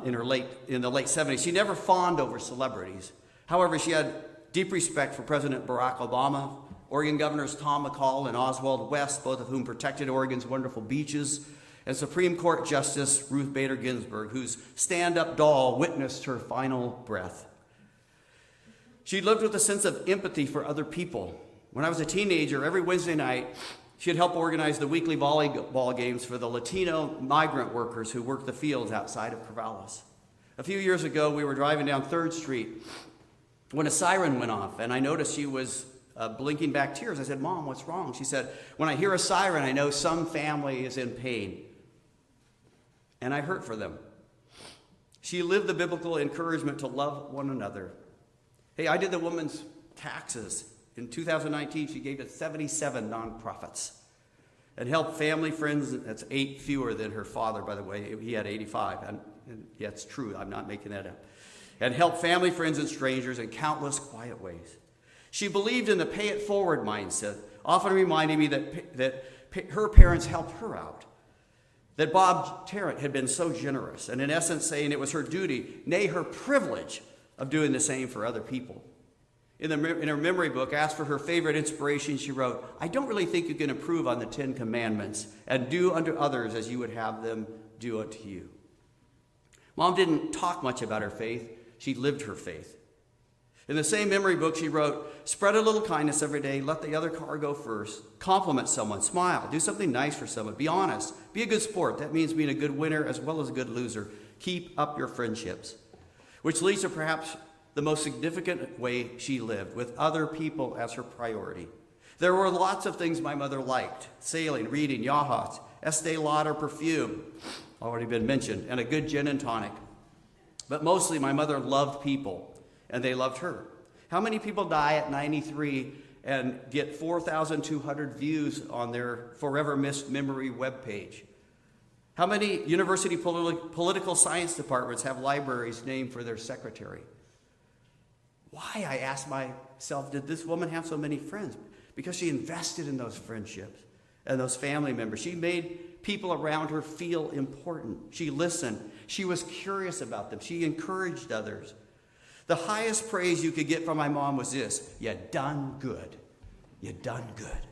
in the late 70s. She never fawned over celebrities. However, she had deep respect for President Barack Obama, Oregon Governors Tom McCall and Oswald West, both of whom protected Oregon's wonderful beaches, and Supreme Court Justice Ruth Bader Ginsburg, whose stand-up doll witnessed her final breath. She lived with a sense of empathy for other people. When I was a teenager, every Wednesday night, she'd help organize the weekly volleyball games for the Latino migrant workers who worked the fields outside of Corvallis. A few years ago, we were driving down 3rd Street when a siren went off, and I noticed she was blinking back tears. I said, "Mom, what's wrong?" She said, "When I hear a siren, I know some family is in pain, and I hurt for them." She lived the biblical encouragement to love one another. Hey, I did the woman's taxes. In 2019, she gave to 77 nonprofits and helped family, friends. That's 8 fewer than her father, by the way. He had 85. And yeah, it's true. I'm not making that up. And helped family, friends, and strangers in countless quiet ways. She believed in the pay it forward mindset, often reminding me that her parents helped her out. That Bob Tarrant had been so generous, and in essence saying it was her duty, nay, her privilege, of doing the same for other people. In her memory book, asked for her favorite inspiration, she wrote, "I don't really think you can improve on the 10 Commandments and do unto others as you would have them do unto you." Mom didn't talk much about her faith. She lived her faith. In the same memory book, she wrote, spread a little kindness every day, let the other car go first, compliment someone, smile, do something nice for someone, be honest, be a good sport. That means being a good winner as well as a good loser. Keep up your friendships. Which leads to perhaps the most significant way she lived, with other people as her priority. There were lots of things my mother liked: sailing, reading, yachts, Estee Lauder perfume, already been mentioned, and a good gin and tonic. But mostly my mother loved people, and they loved her. How many people die at 93 and get 4,200 views on their Forever Missed Memory webpage? How many university political science departments have libraries named for their secretary? Why, I asked myself, did this woman have so many friends? Because she invested in those friendships and those family members. She made people around her feel important. She listened. She was curious about them. She encouraged others. The highest praise you could get from my mom was this: you done good. You done good.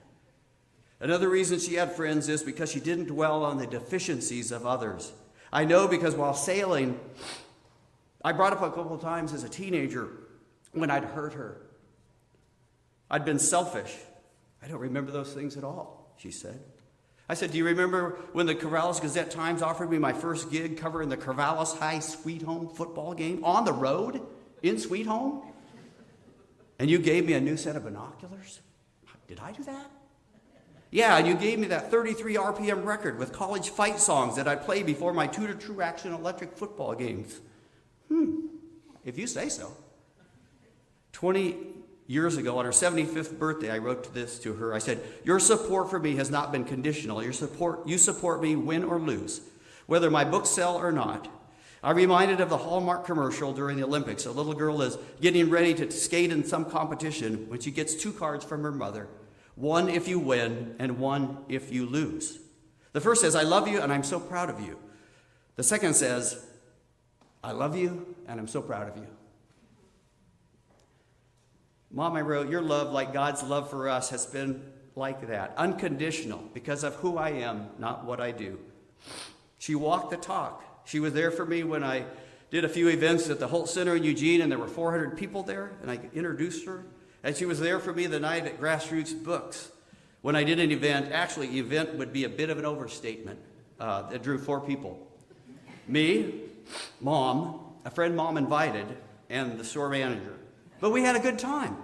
Another reason she had friends is because she didn't dwell on the deficiencies of others. I know because while sailing, I brought up a couple of times as a teenager when I'd hurt her. I'd been selfish. I don't remember those things at all, she said. I said, do you remember when the Corvallis Gazette-Times offered me my first gig covering the Corvallis High Sweet Home football game on the road in Sweet Home? And you gave me a new set of binoculars? Did I do that? Yeah, and you gave me that 33 RPM record with college fight songs that I'd play before my Tudor True Action electric football games. If you say so. 20 years ago, on her 75th birthday, I wrote this to her. I said, your support for me has not been conditional. You support me win or lose, whether my books sell or not. I'm reminded of the Hallmark commercial during the Olympics. A little girl is getting ready to skate in some competition when she gets 2 cards from her mother. One if you win, and one if you lose. The first says, I love you, and I'm so proud of you. The second says, I love you, and I'm so proud of you. Mom, I wrote, your love, like God's love for us, has been like that, unconditional, because of who I am, not what I do. She walked the talk. She was there for me when I did a few events at the Holt Center in Eugene, and there were 400 people there, and I introduced her. And she was there for me the night at Grassroots Books when I did an event. Actually, event would be a bit of an overstatement. It drew 4 people. Me, Mom, a friend Mom invited, and the store manager. But we had a good time.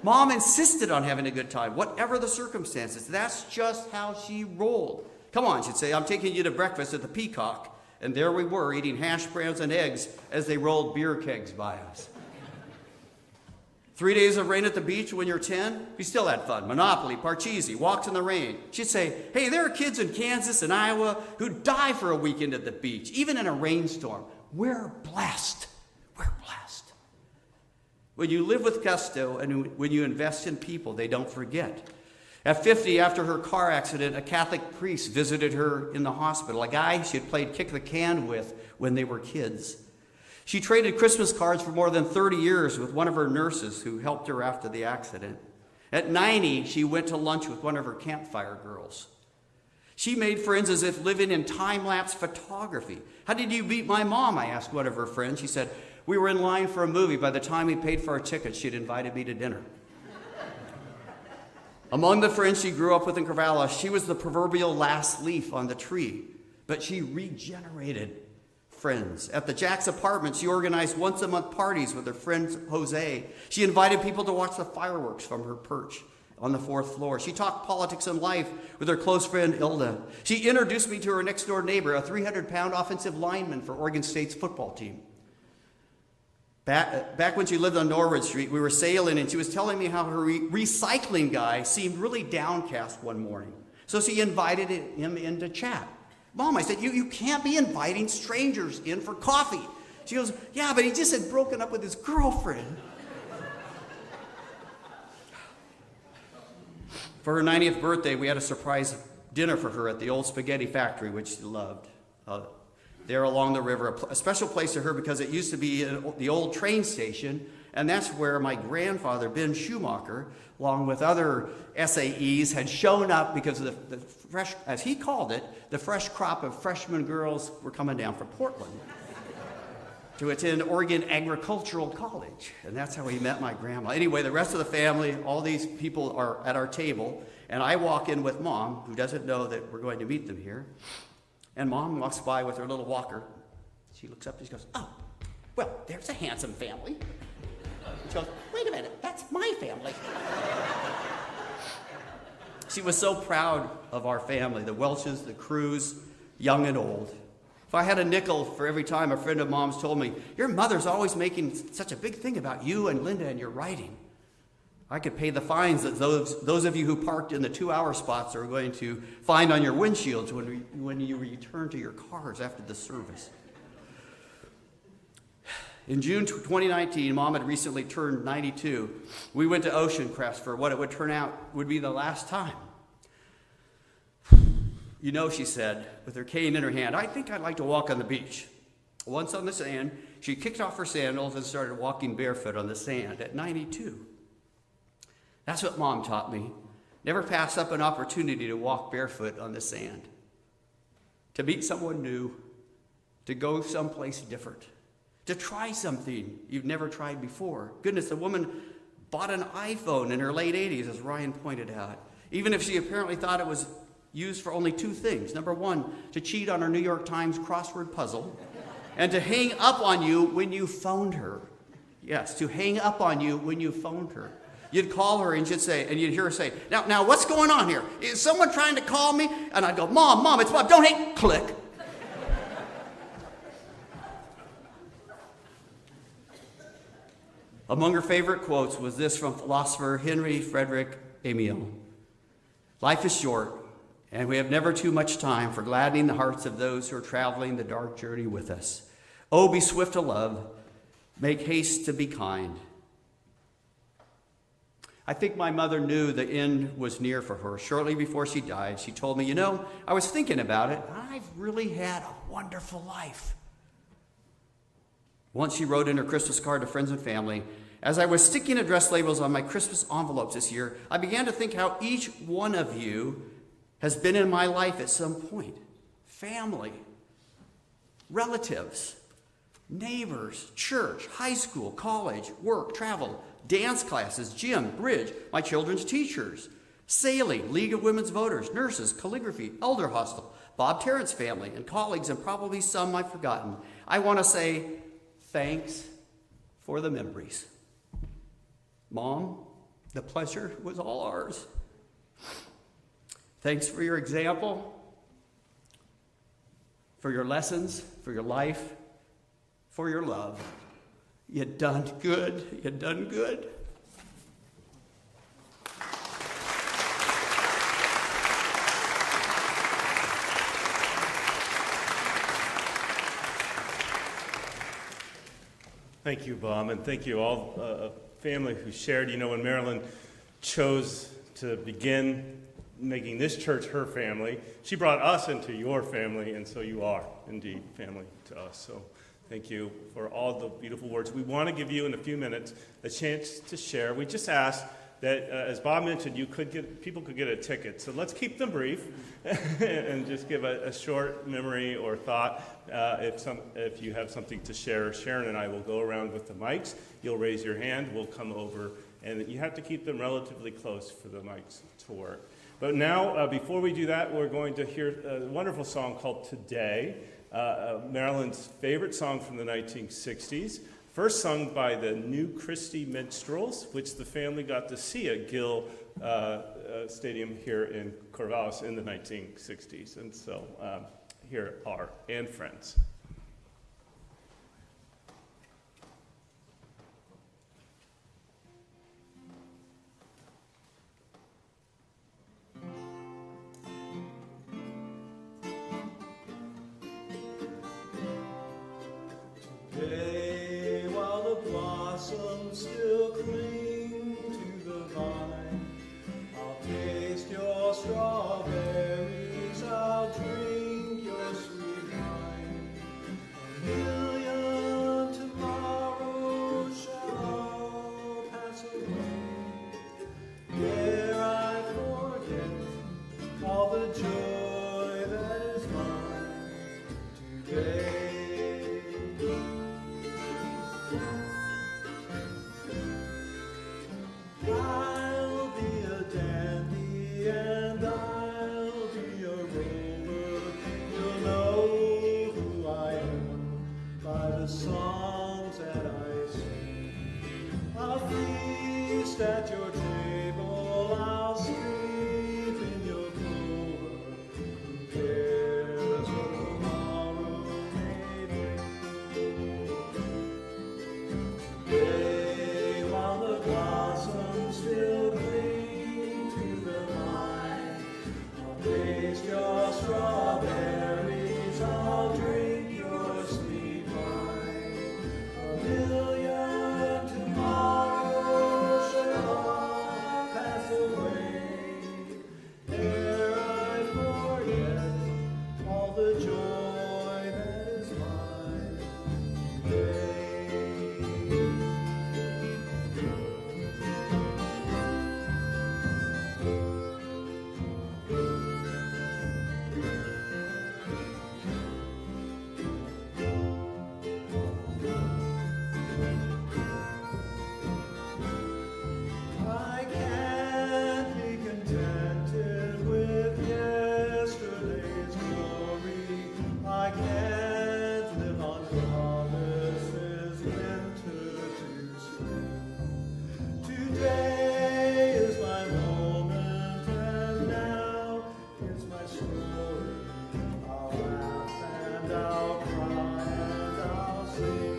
Mom insisted on having a good time, whatever the circumstances. That's just how she rolled. Come on, she'd say, I'm taking you to breakfast at the Peacock. And there we were, eating hash browns and eggs as they rolled beer kegs by us. 3 days of rain at the beach when you're 10, we still had fun. Monopoly, Parcheesi, walks in the rain. She'd say, hey, there are kids in Kansas and Iowa who die for a weekend at the beach, even in a rainstorm. We're blessed. We're blessed. When you live with gusto and when you invest in people, they don't forget. At 50, after her car accident, a Catholic priest visited her in the hospital, a guy she had played kick the can with when they were kids. She traded Christmas cards for more than 30 years with one of her nurses who helped her after the accident. At 90, she went to lunch with one of her campfire girls. She made friends as if living in time-lapse photography. How did you meet my mom? I asked one of her friends. She said, we were in line for a movie. By the time we paid for our tickets, she'd invited me to dinner. Among the friends she grew up with in Corvallis, she was the proverbial last leaf on the tree, but she regenerated friends. At the Jack's apartment, she organized once-a-month parties with her friend Jose. She invited people to watch the fireworks from her perch on the 4th floor. She talked politics and life with her close friend Ilda. She introduced me to her next-door neighbor, a 300-pound offensive lineman for Oregon State's football team. Back when she lived on Norwood Street, we were sailing, and she was telling me how her recycling guy seemed really downcast one morning. So she invited him in to chat. Mom, I said, you can't be inviting strangers in for coffee. She goes, yeah, but he just had broken up with his girlfriend. For her 90th birthday, we had a surprise dinner for her at the old spaghetti factory, which she loved. There along the river, a special place to her because it used to be the old train station, and that's where my grandfather, Ben Schumacher, along with other SAEs, had shown up because of the fresh, as he called it, the fresh crop of freshman girls were coming down from Portland. to attend Oregon Agricultural College. And that's how he met my grandma. Anyway, the rest of the family, all these people are at our table. And I walk in with Mom, who doesn't know that we're going to meet them here. And Mom walks by with her little walker. She looks up and she goes, "Oh, well, there's a handsome family." She goes, "Wait a minute, that's my family." She was so proud of our family, the Welches, the Crews, young and old. If I had a nickel for every time a friend of Mom's told me, "Your mother's always making such a big thing about you and Linda and your writing," I could pay the fines that those of you who parked in the 2-hour spots are going to find on your windshields when you return to your cars after the service. In June 2019, Mom had recently turned 92. We went to Ocean Crest for what it would turn out would be the last time. "You know," she said, with her cane in her hand, "I think I'd like to walk on the beach." Once on the sand, she kicked off her sandals and started walking barefoot on the sand at 92. That's what Mom taught me. Never pass up an opportunity to walk barefoot on the sand, to meet someone new, to go someplace different, to try something you've never tried before. Goodness, the woman bought an iPhone in her late 80s, as Ryan pointed out, even if she apparently thought it was used for only 2 things. Number 1, to cheat on her New York Times crossword puzzle, and to hang up on you when you phoned her. Yes, to hang up on you when you phoned her. You'd call her and you'd hear her say, now what's going on here? Is someone trying to call me? And I'd go, Mom, it's Bob, don't hang, click. Among her favorite quotes was this from philosopher Henry Frederick Amiel. "Life is short, and we have never too much time for gladdening the hearts of those who are traveling the dark journey with us. Oh, be swift to love, make haste to be kind." I think my mother knew the end was near for her. Shortly before she died, she told me, "You know, I was thinking about it. I've really had a wonderful life." Once she wrote in her Christmas card to friends and family, "As I was sticking address labels on my Christmas envelopes this year, I began to think how each one of you has been in my life at some point. Family, relatives, neighbors, church, high school, college, work, travel, dance classes, gym, bridge, my children's teachers, sailing, League of Women's Voters, nurses, calligraphy, elder hostel, Bob Tarrant's family, and colleagues, and probably some I've forgotten. I want to say thanks for the memories. Mom, the pleasure was all ours. Thanks for your example, for your lessons, for your life, for your love. You done good. You done good. Thank you, Bob, and thank you all, family who shared. You know, when Marolyn chose to begin making this church her family, she brought us into your family, and so you are indeed family to us. So thank you for all the beautiful words. We want to give you, in a few minutes, a chance to share. We just asked that, as Bob mentioned, people could get a ticket. So let's keep them brief and just give a short memory or thought. If you have something to share, Sharon and I will go around with the mics. You'll raise your hand. We'll come over. And you have to keep them relatively close for the mics to work. But now, before we do that, we're going to hear a wonderful song called Today, Marolyn's favorite song from the 1960s, first sung by the New Christie Minstrels, which the family got to see at Gill Stadium here in Corvallis in the 1960s. And so here are And Friends. Today, while the blossoms still cling to the vine, I'll taste your strawberries, I'll drink your sweet wine. A million tomorrows shall pass away, ere I forget all the joy that is mine today. strawberries, I'll drink your sweet wine. A million tomorrows shall all pass away, ere I forget all the joy that is mine today. I can't be contented with yesterday's glory. I can't live on promises winter to spring. Today is my moment, and now is my story. I'll laugh and I'll cry and I'll sing.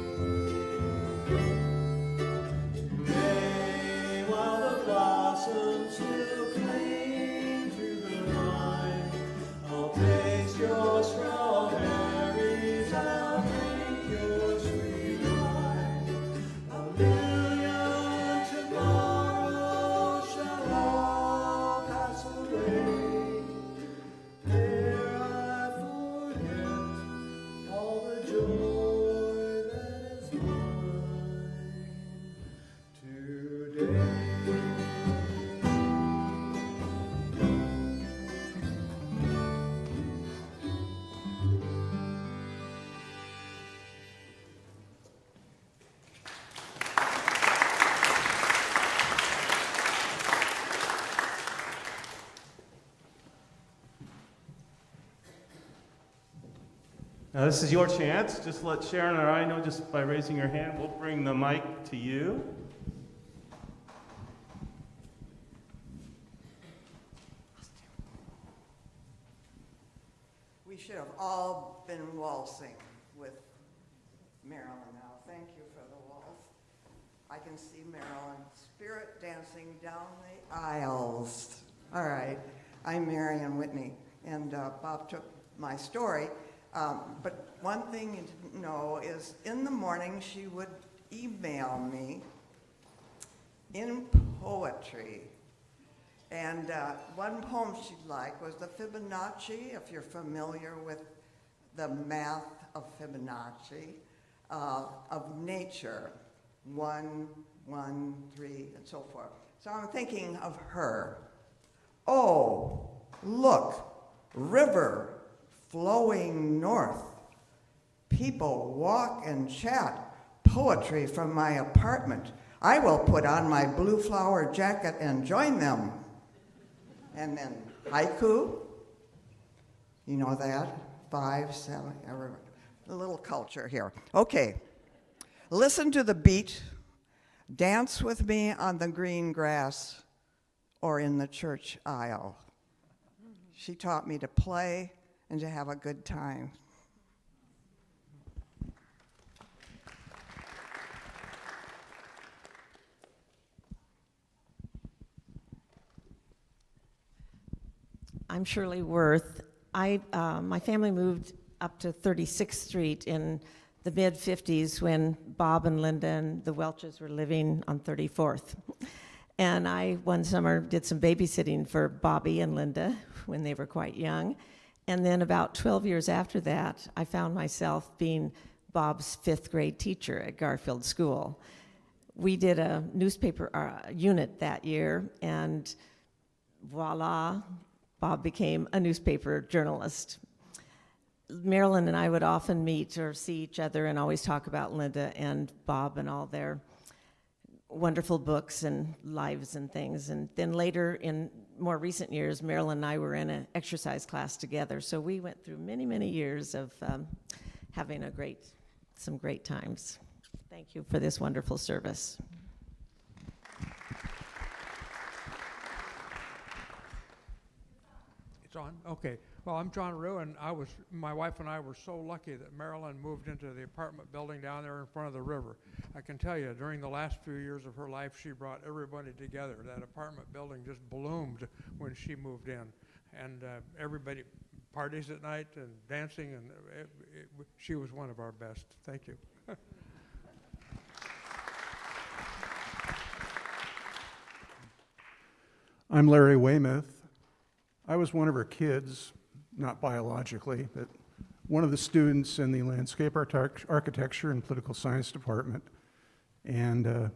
Today, while the blossoms still cling to the vine, I'll taste your strawberries, I'll drink your sweet wine. A million tomorrows shall all pass away, ere I forget all the joy that is mine today. Now, this is your chance. Just let Sharon or I know just by raising your hand. We'll bring the mic to you. We should have all been waltzing with Marolyn now. Thank you for the waltz. I can see Marolyn spirit dancing down the aisles. All right, I'm Marion Whitney, and Bob took my story. But one thing you didn't know is in the morning she would email me in poetry. And one poem she'd like was the Fibonacci, if you're familiar with the math of Fibonacci, of nature, 1, 1, 3, and so forth. So I'm thinking of her. Oh, look, river flowing north. People walk and chat, poetry from my apartment. I will put on my blue flower jacket and join them. And then haiku, you know that? 5, 7, a little culture here. Okay, listen to the beat, dance with me on the green grass or in the church aisle. She taught me to play and to have a good time. I'm Shirley Worth. My family moved up to 36th Street in the mid-50s when Bob and Linda and the Welches were living on 34th. And I, one summer, did some babysitting for Bobby and Linda when they were quite young. And then about 12 years after that, I found myself being Bob's 5th grade teacher at Garfield School. We did a newspaper unit that year, and voila, Bob became a newspaper journalist. Marolyn and I would often meet or see each other and always talk about Linda and Bob and all their wonderful books and lives and things. And then later, in more recent years, Marolyn and I were in an exercise class together. So we went through many, many years of having some great times. Thank you for this wonderful service. It's on? Okay. Well, I'm John Rue, and my wife and I were so lucky that Marolyn moved into the apartment building down there in front of the river. I can tell you, during the last few years of her life, she brought everybody together. That apartment building just bloomed when she moved in. And everybody, parties at night and dancing, and she was one of our best. Thank you. I'm Larry Weymouth. I was one of her kids, not biologically, but one of the students in the landscape architecture and political science department. And I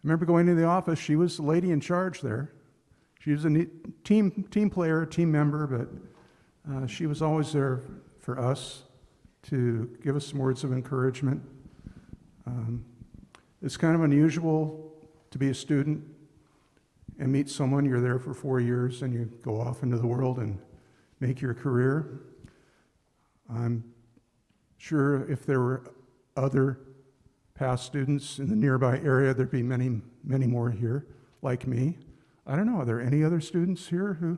remember going to the office. She was the lady in charge there. She was a neat team player, team member, but she was always there for us to give us some words of encouragement. It's kind of unusual to be a student and meet someone. You're there for 4 years and you go off into the world and make your career. I'm sure if there were other past students in the nearby area, there'd be many, many more here like me. I don't know, are there any other students here who?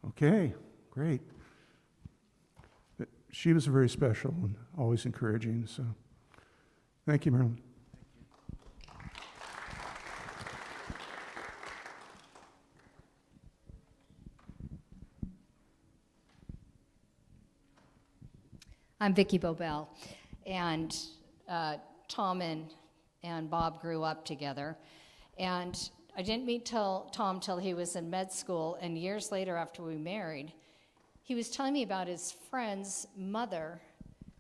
Okay, great. But she was very special and always encouraging, so thank you, Marolyn. I'm Vicki Bobel, and Tom and Bob grew up together, and I didn't meet Tom till he was in med school, and years later after we married, he was telling me about his friend's mother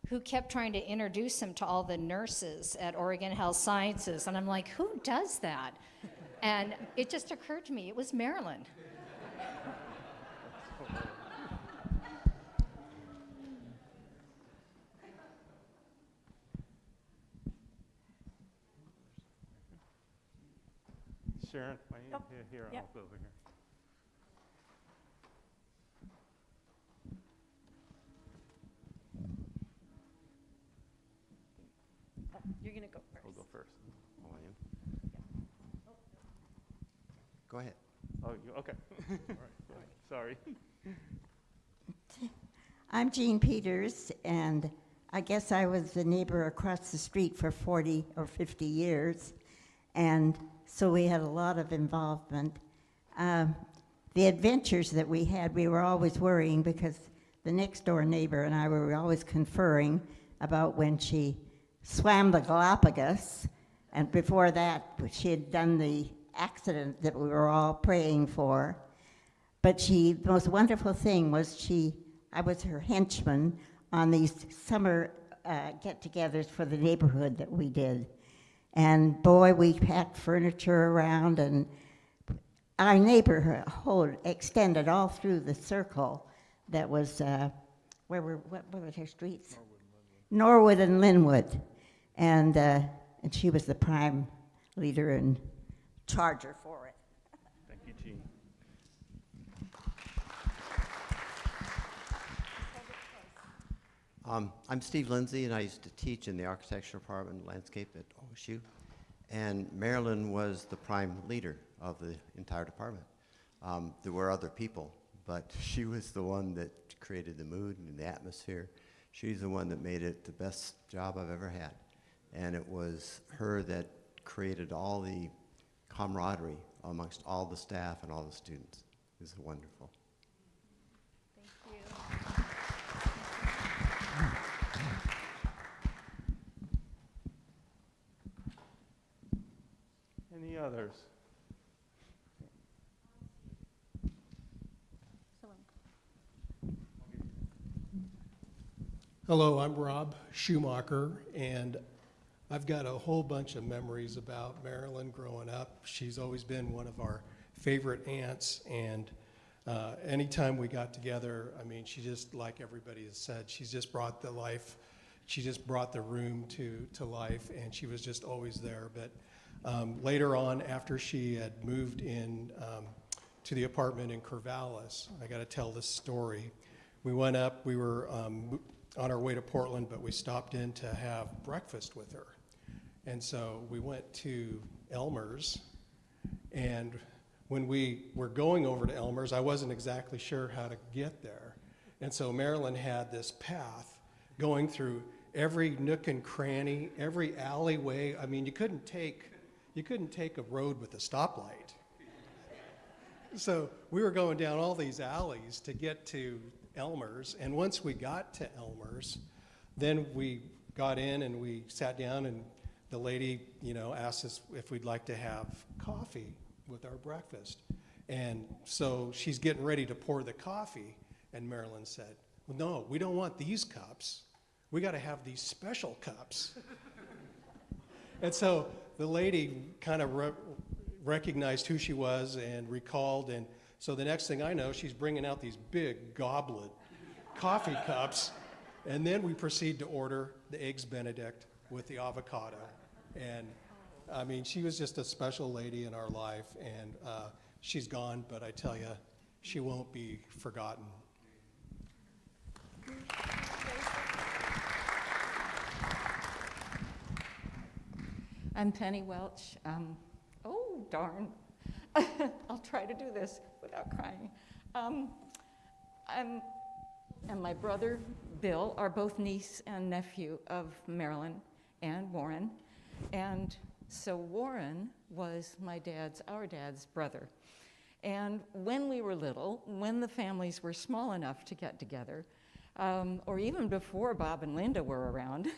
who kept trying to introduce him to all the nurses at Oregon Health Sciences, and I'm like, who does that? And it just occurred to me, it was Marolyn. Sharon, here, Yep. I'll go over here. You're going to go first. I'll go first. Oh, I am? Go ahead. Oh, okay. All right. Sorry. I'm Jean Peters, and I guess I was the neighbor across the street for 40 or 50 years, and so we had a lot of involvement. The adventures that we had, we were always worrying because the next door neighbor and I were always conferring about when she swam the Galapagos, and before that she had done the accident that we were all praying for. But the most wonderful thing was I was her henchman on these summer get-togethers for the neighborhood that we did. And boy, we packed furniture around, and our neighborhood extended all through the circle that was, what were her streets? Norwood and Linwood. And she was the prime leader and charger for it. Thank you, Jean. I'm Steve Lindsay, and I used to teach in the architecture department and landscape at OSU. And Marolyn was the prime leader of the entire department. There were other people, but she was the one that created the mood and the atmosphere. She's the one that made it the best job I've ever had. And it was her that created all the camaraderie amongst all the staff and all the students. It was wonderful. Thank you. Any others? Hello, I'm Rob Schumacher, and I've got a whole bunch of memories about Marolyn growing up. She's always been one of our favorite aunts, and anytime we got together, I mean, she just, like everybody has said, she's just brought the life, she just brought the room to life, and she was just always there. But later on, after she had moved in to the apartment in Corvallis, I got to tell this story. We went up, we were on our way to Portland, but we stopped in to have breakfast with her. And so we went to Elmer's, and when we were going over to Elmer's, I wasn't exactly sure how to get there. And so Marolyn had this path going through every nook and cranny, every alleyway. I mean, you couldn't take a road with a stoplight. So we were going down all these alleys to get to Elmer's, and once we got to Elmer's, then we got in and we sat down, and the lady, asked us if we'd like to have coffee with our breakfast. And so she's getting ready to pour the coffee, and Marolyn said, "Well, no, we don't want these cups. We got to have these special cups." And so the lady kind of recognized who she was and recalled, and so the next thing I know, she's bringing out these big goblet coffee cups, and then we proceed to order the Eggs Benedict with the avocado. And I mean, she was just a special lady in our life, and she's gone, but I tell you, she won't be forgotten. I'm Penny Welch. Oh, darn. I'll try to do this without crying. I'm and my brother, Bill, are both niece and nephew of Marolyn and Warren. And so Warren was our dad's brother. And when we were little, when the families were small enough to get together, or even before Bob and Linda were around,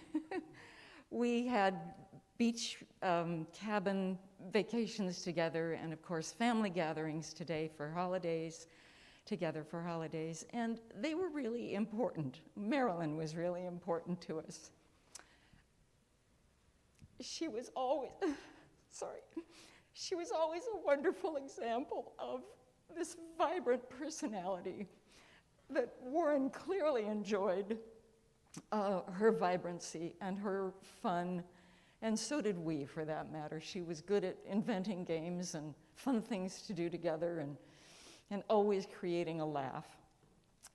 we had beach cabin vacations together, and of course family gatherings together for holidays, and they were really important. Marolyn was really important to us. She was always a wonderful example of this vibrant personality that Warren clearly enjoyed, her vibrancy and her fun, and so did we, for that matter. She was good at inventing games and fun things to do together, and always creating a laugh.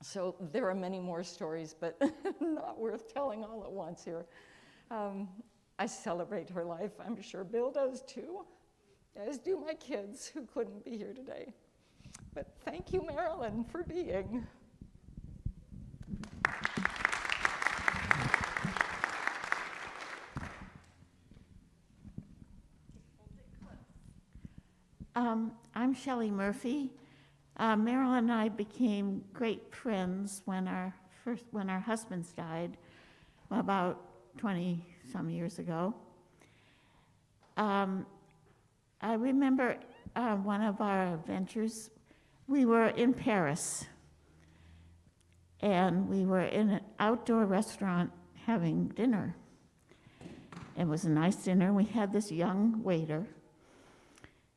So there are many more stories, but not worth telling all at once here. I celebrate her life. I'm sure Bill does too, as do my kids who couldn't be here today. But thank you, Marolyn, for being. I'm Shelley Murphy. Marolyn and I became great friends when our husbands died about 20-some years ago. I remember one of our adventures. We were in Paris, and we were in an outdoor restaurant having dinner. It was a nice dinner. We had this young waiter,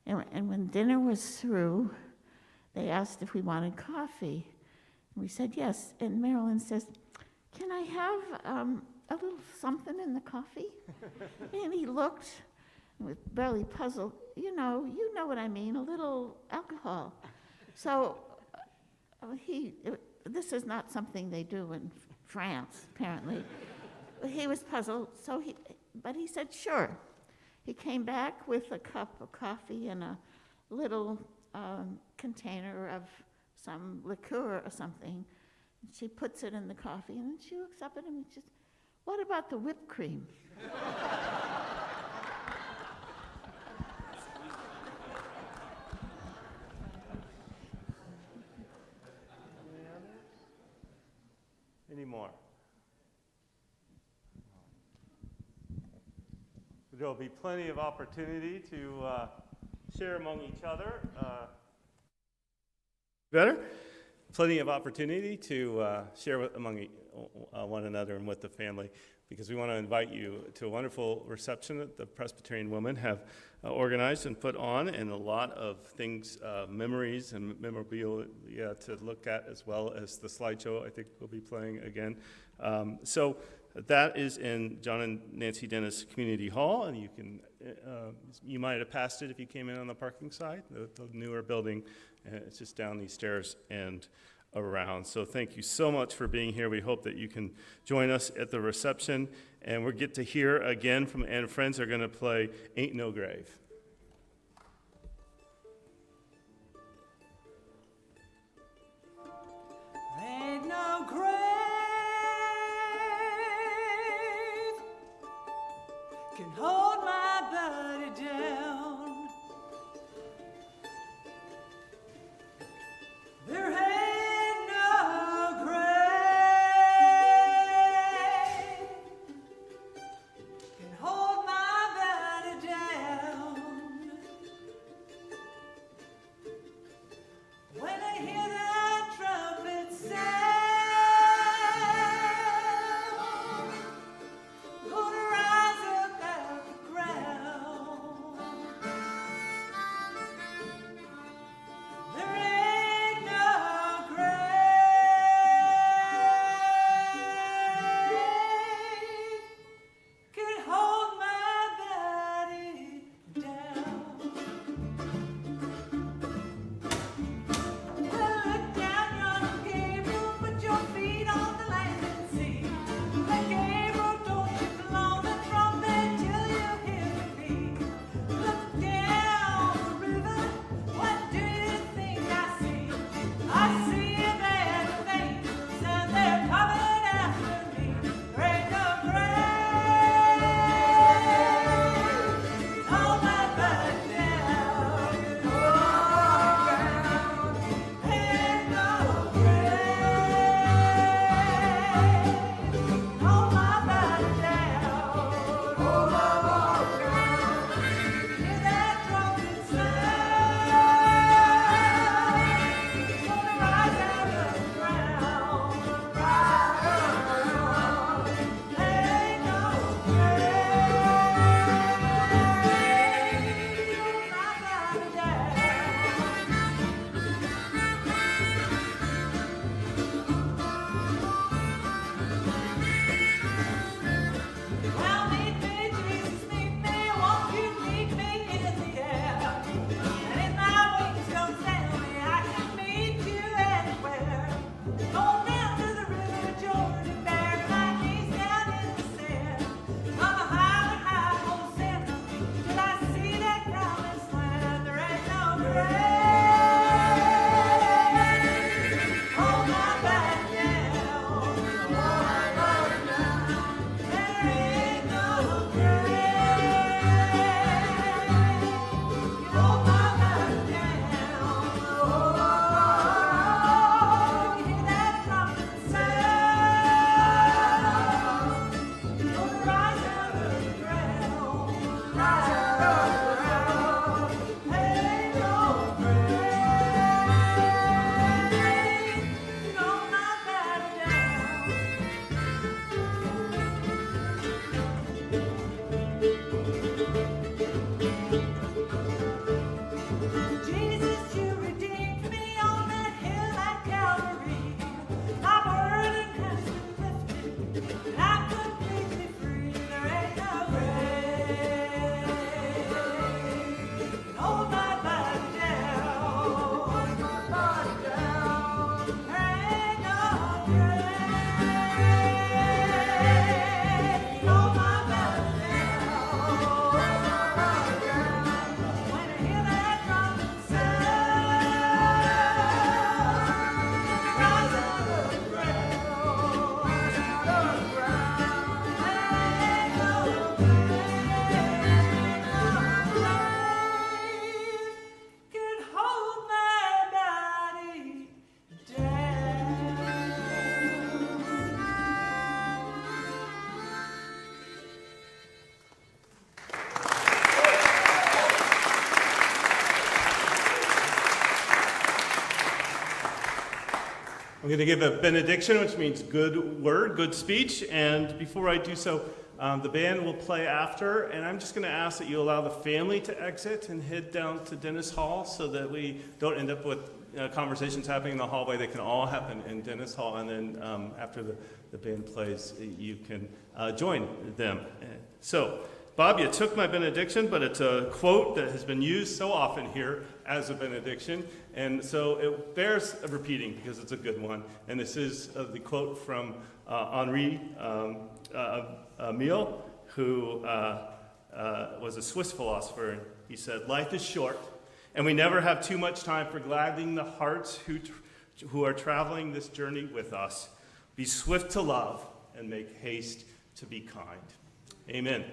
and when dinner was through, they asked if we wanted coffee. We said yes, and Marolyn says, "Can I have a little something in the coffee?" And he looked, was barely puzzled. You know what I mean, a little alcohol. So this is not something they do in France, apparently. He was puzzled, but he said, sure. He came back with a cup of coffee and a little container of some liqueur or something. She puts it in the coffee, and then she looks up at him and she says, "What about the whipped cream?" Any more? There'll be plenty of opportunity to share among each other. Plenty of opportunity to share among one another and with the family, because we want to invite you to a wonderful reception that the Presbyterian women have organized and put on, and a lot of things, memories and memorabilia to look at, as well as the slideshow I think will be playing again. So that is in John and Nancy Dennis Community Hall, and you might have passed it if you came in on the parking side, the newer building. It's just down these stairs and around. So thank you so much for being here. We hope that you can join us at the reception, and we'll get to hear again from Anne Friends are going to play Ain't No Grave. Ain't no grave can hold my body down. I'm going to give a benediction, which means good word, good speech. And before I do so, the band will play after. And I'm just going to ask that you allow the family to exit and head down to Dennis Hall so that we don't end up with conversations happening in the hallway. They can all happen in Dennis Hall. And then after the band plays, you can join them. So, Bob, you took my benediction, but it's a quote that has been used so often here as a benediction, and so it bears repeating because it's a good one. And this is the quote from Henri Miel, who was a Swiss philosopher. He said, "Life is short, and we never have too much time for gladdening the hearts who are traveling this journey with us. Be swift to love and make haste to be kind." Amen.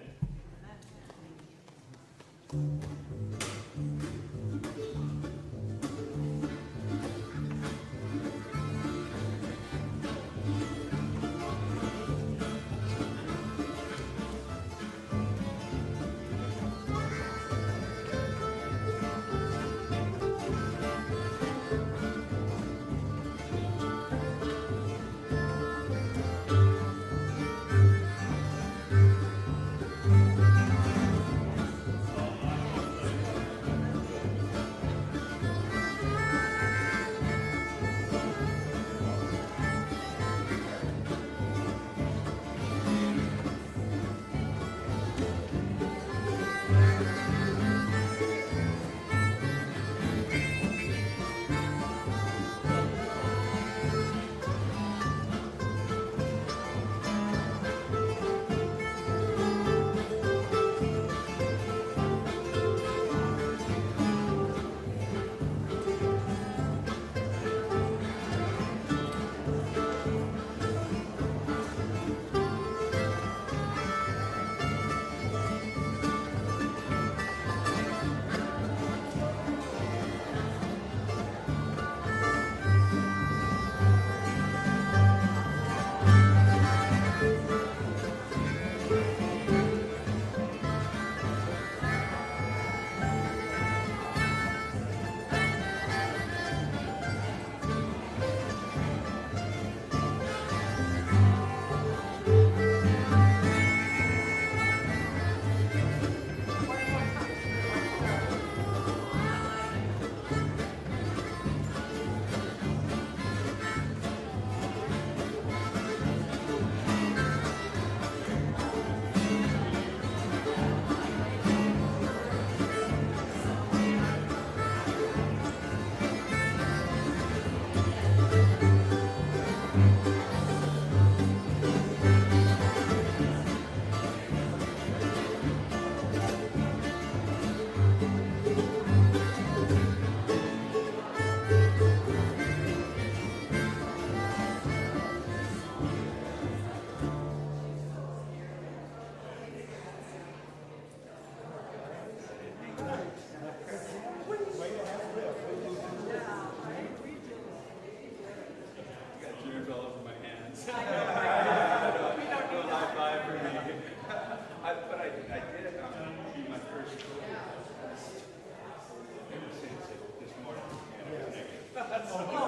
Oh,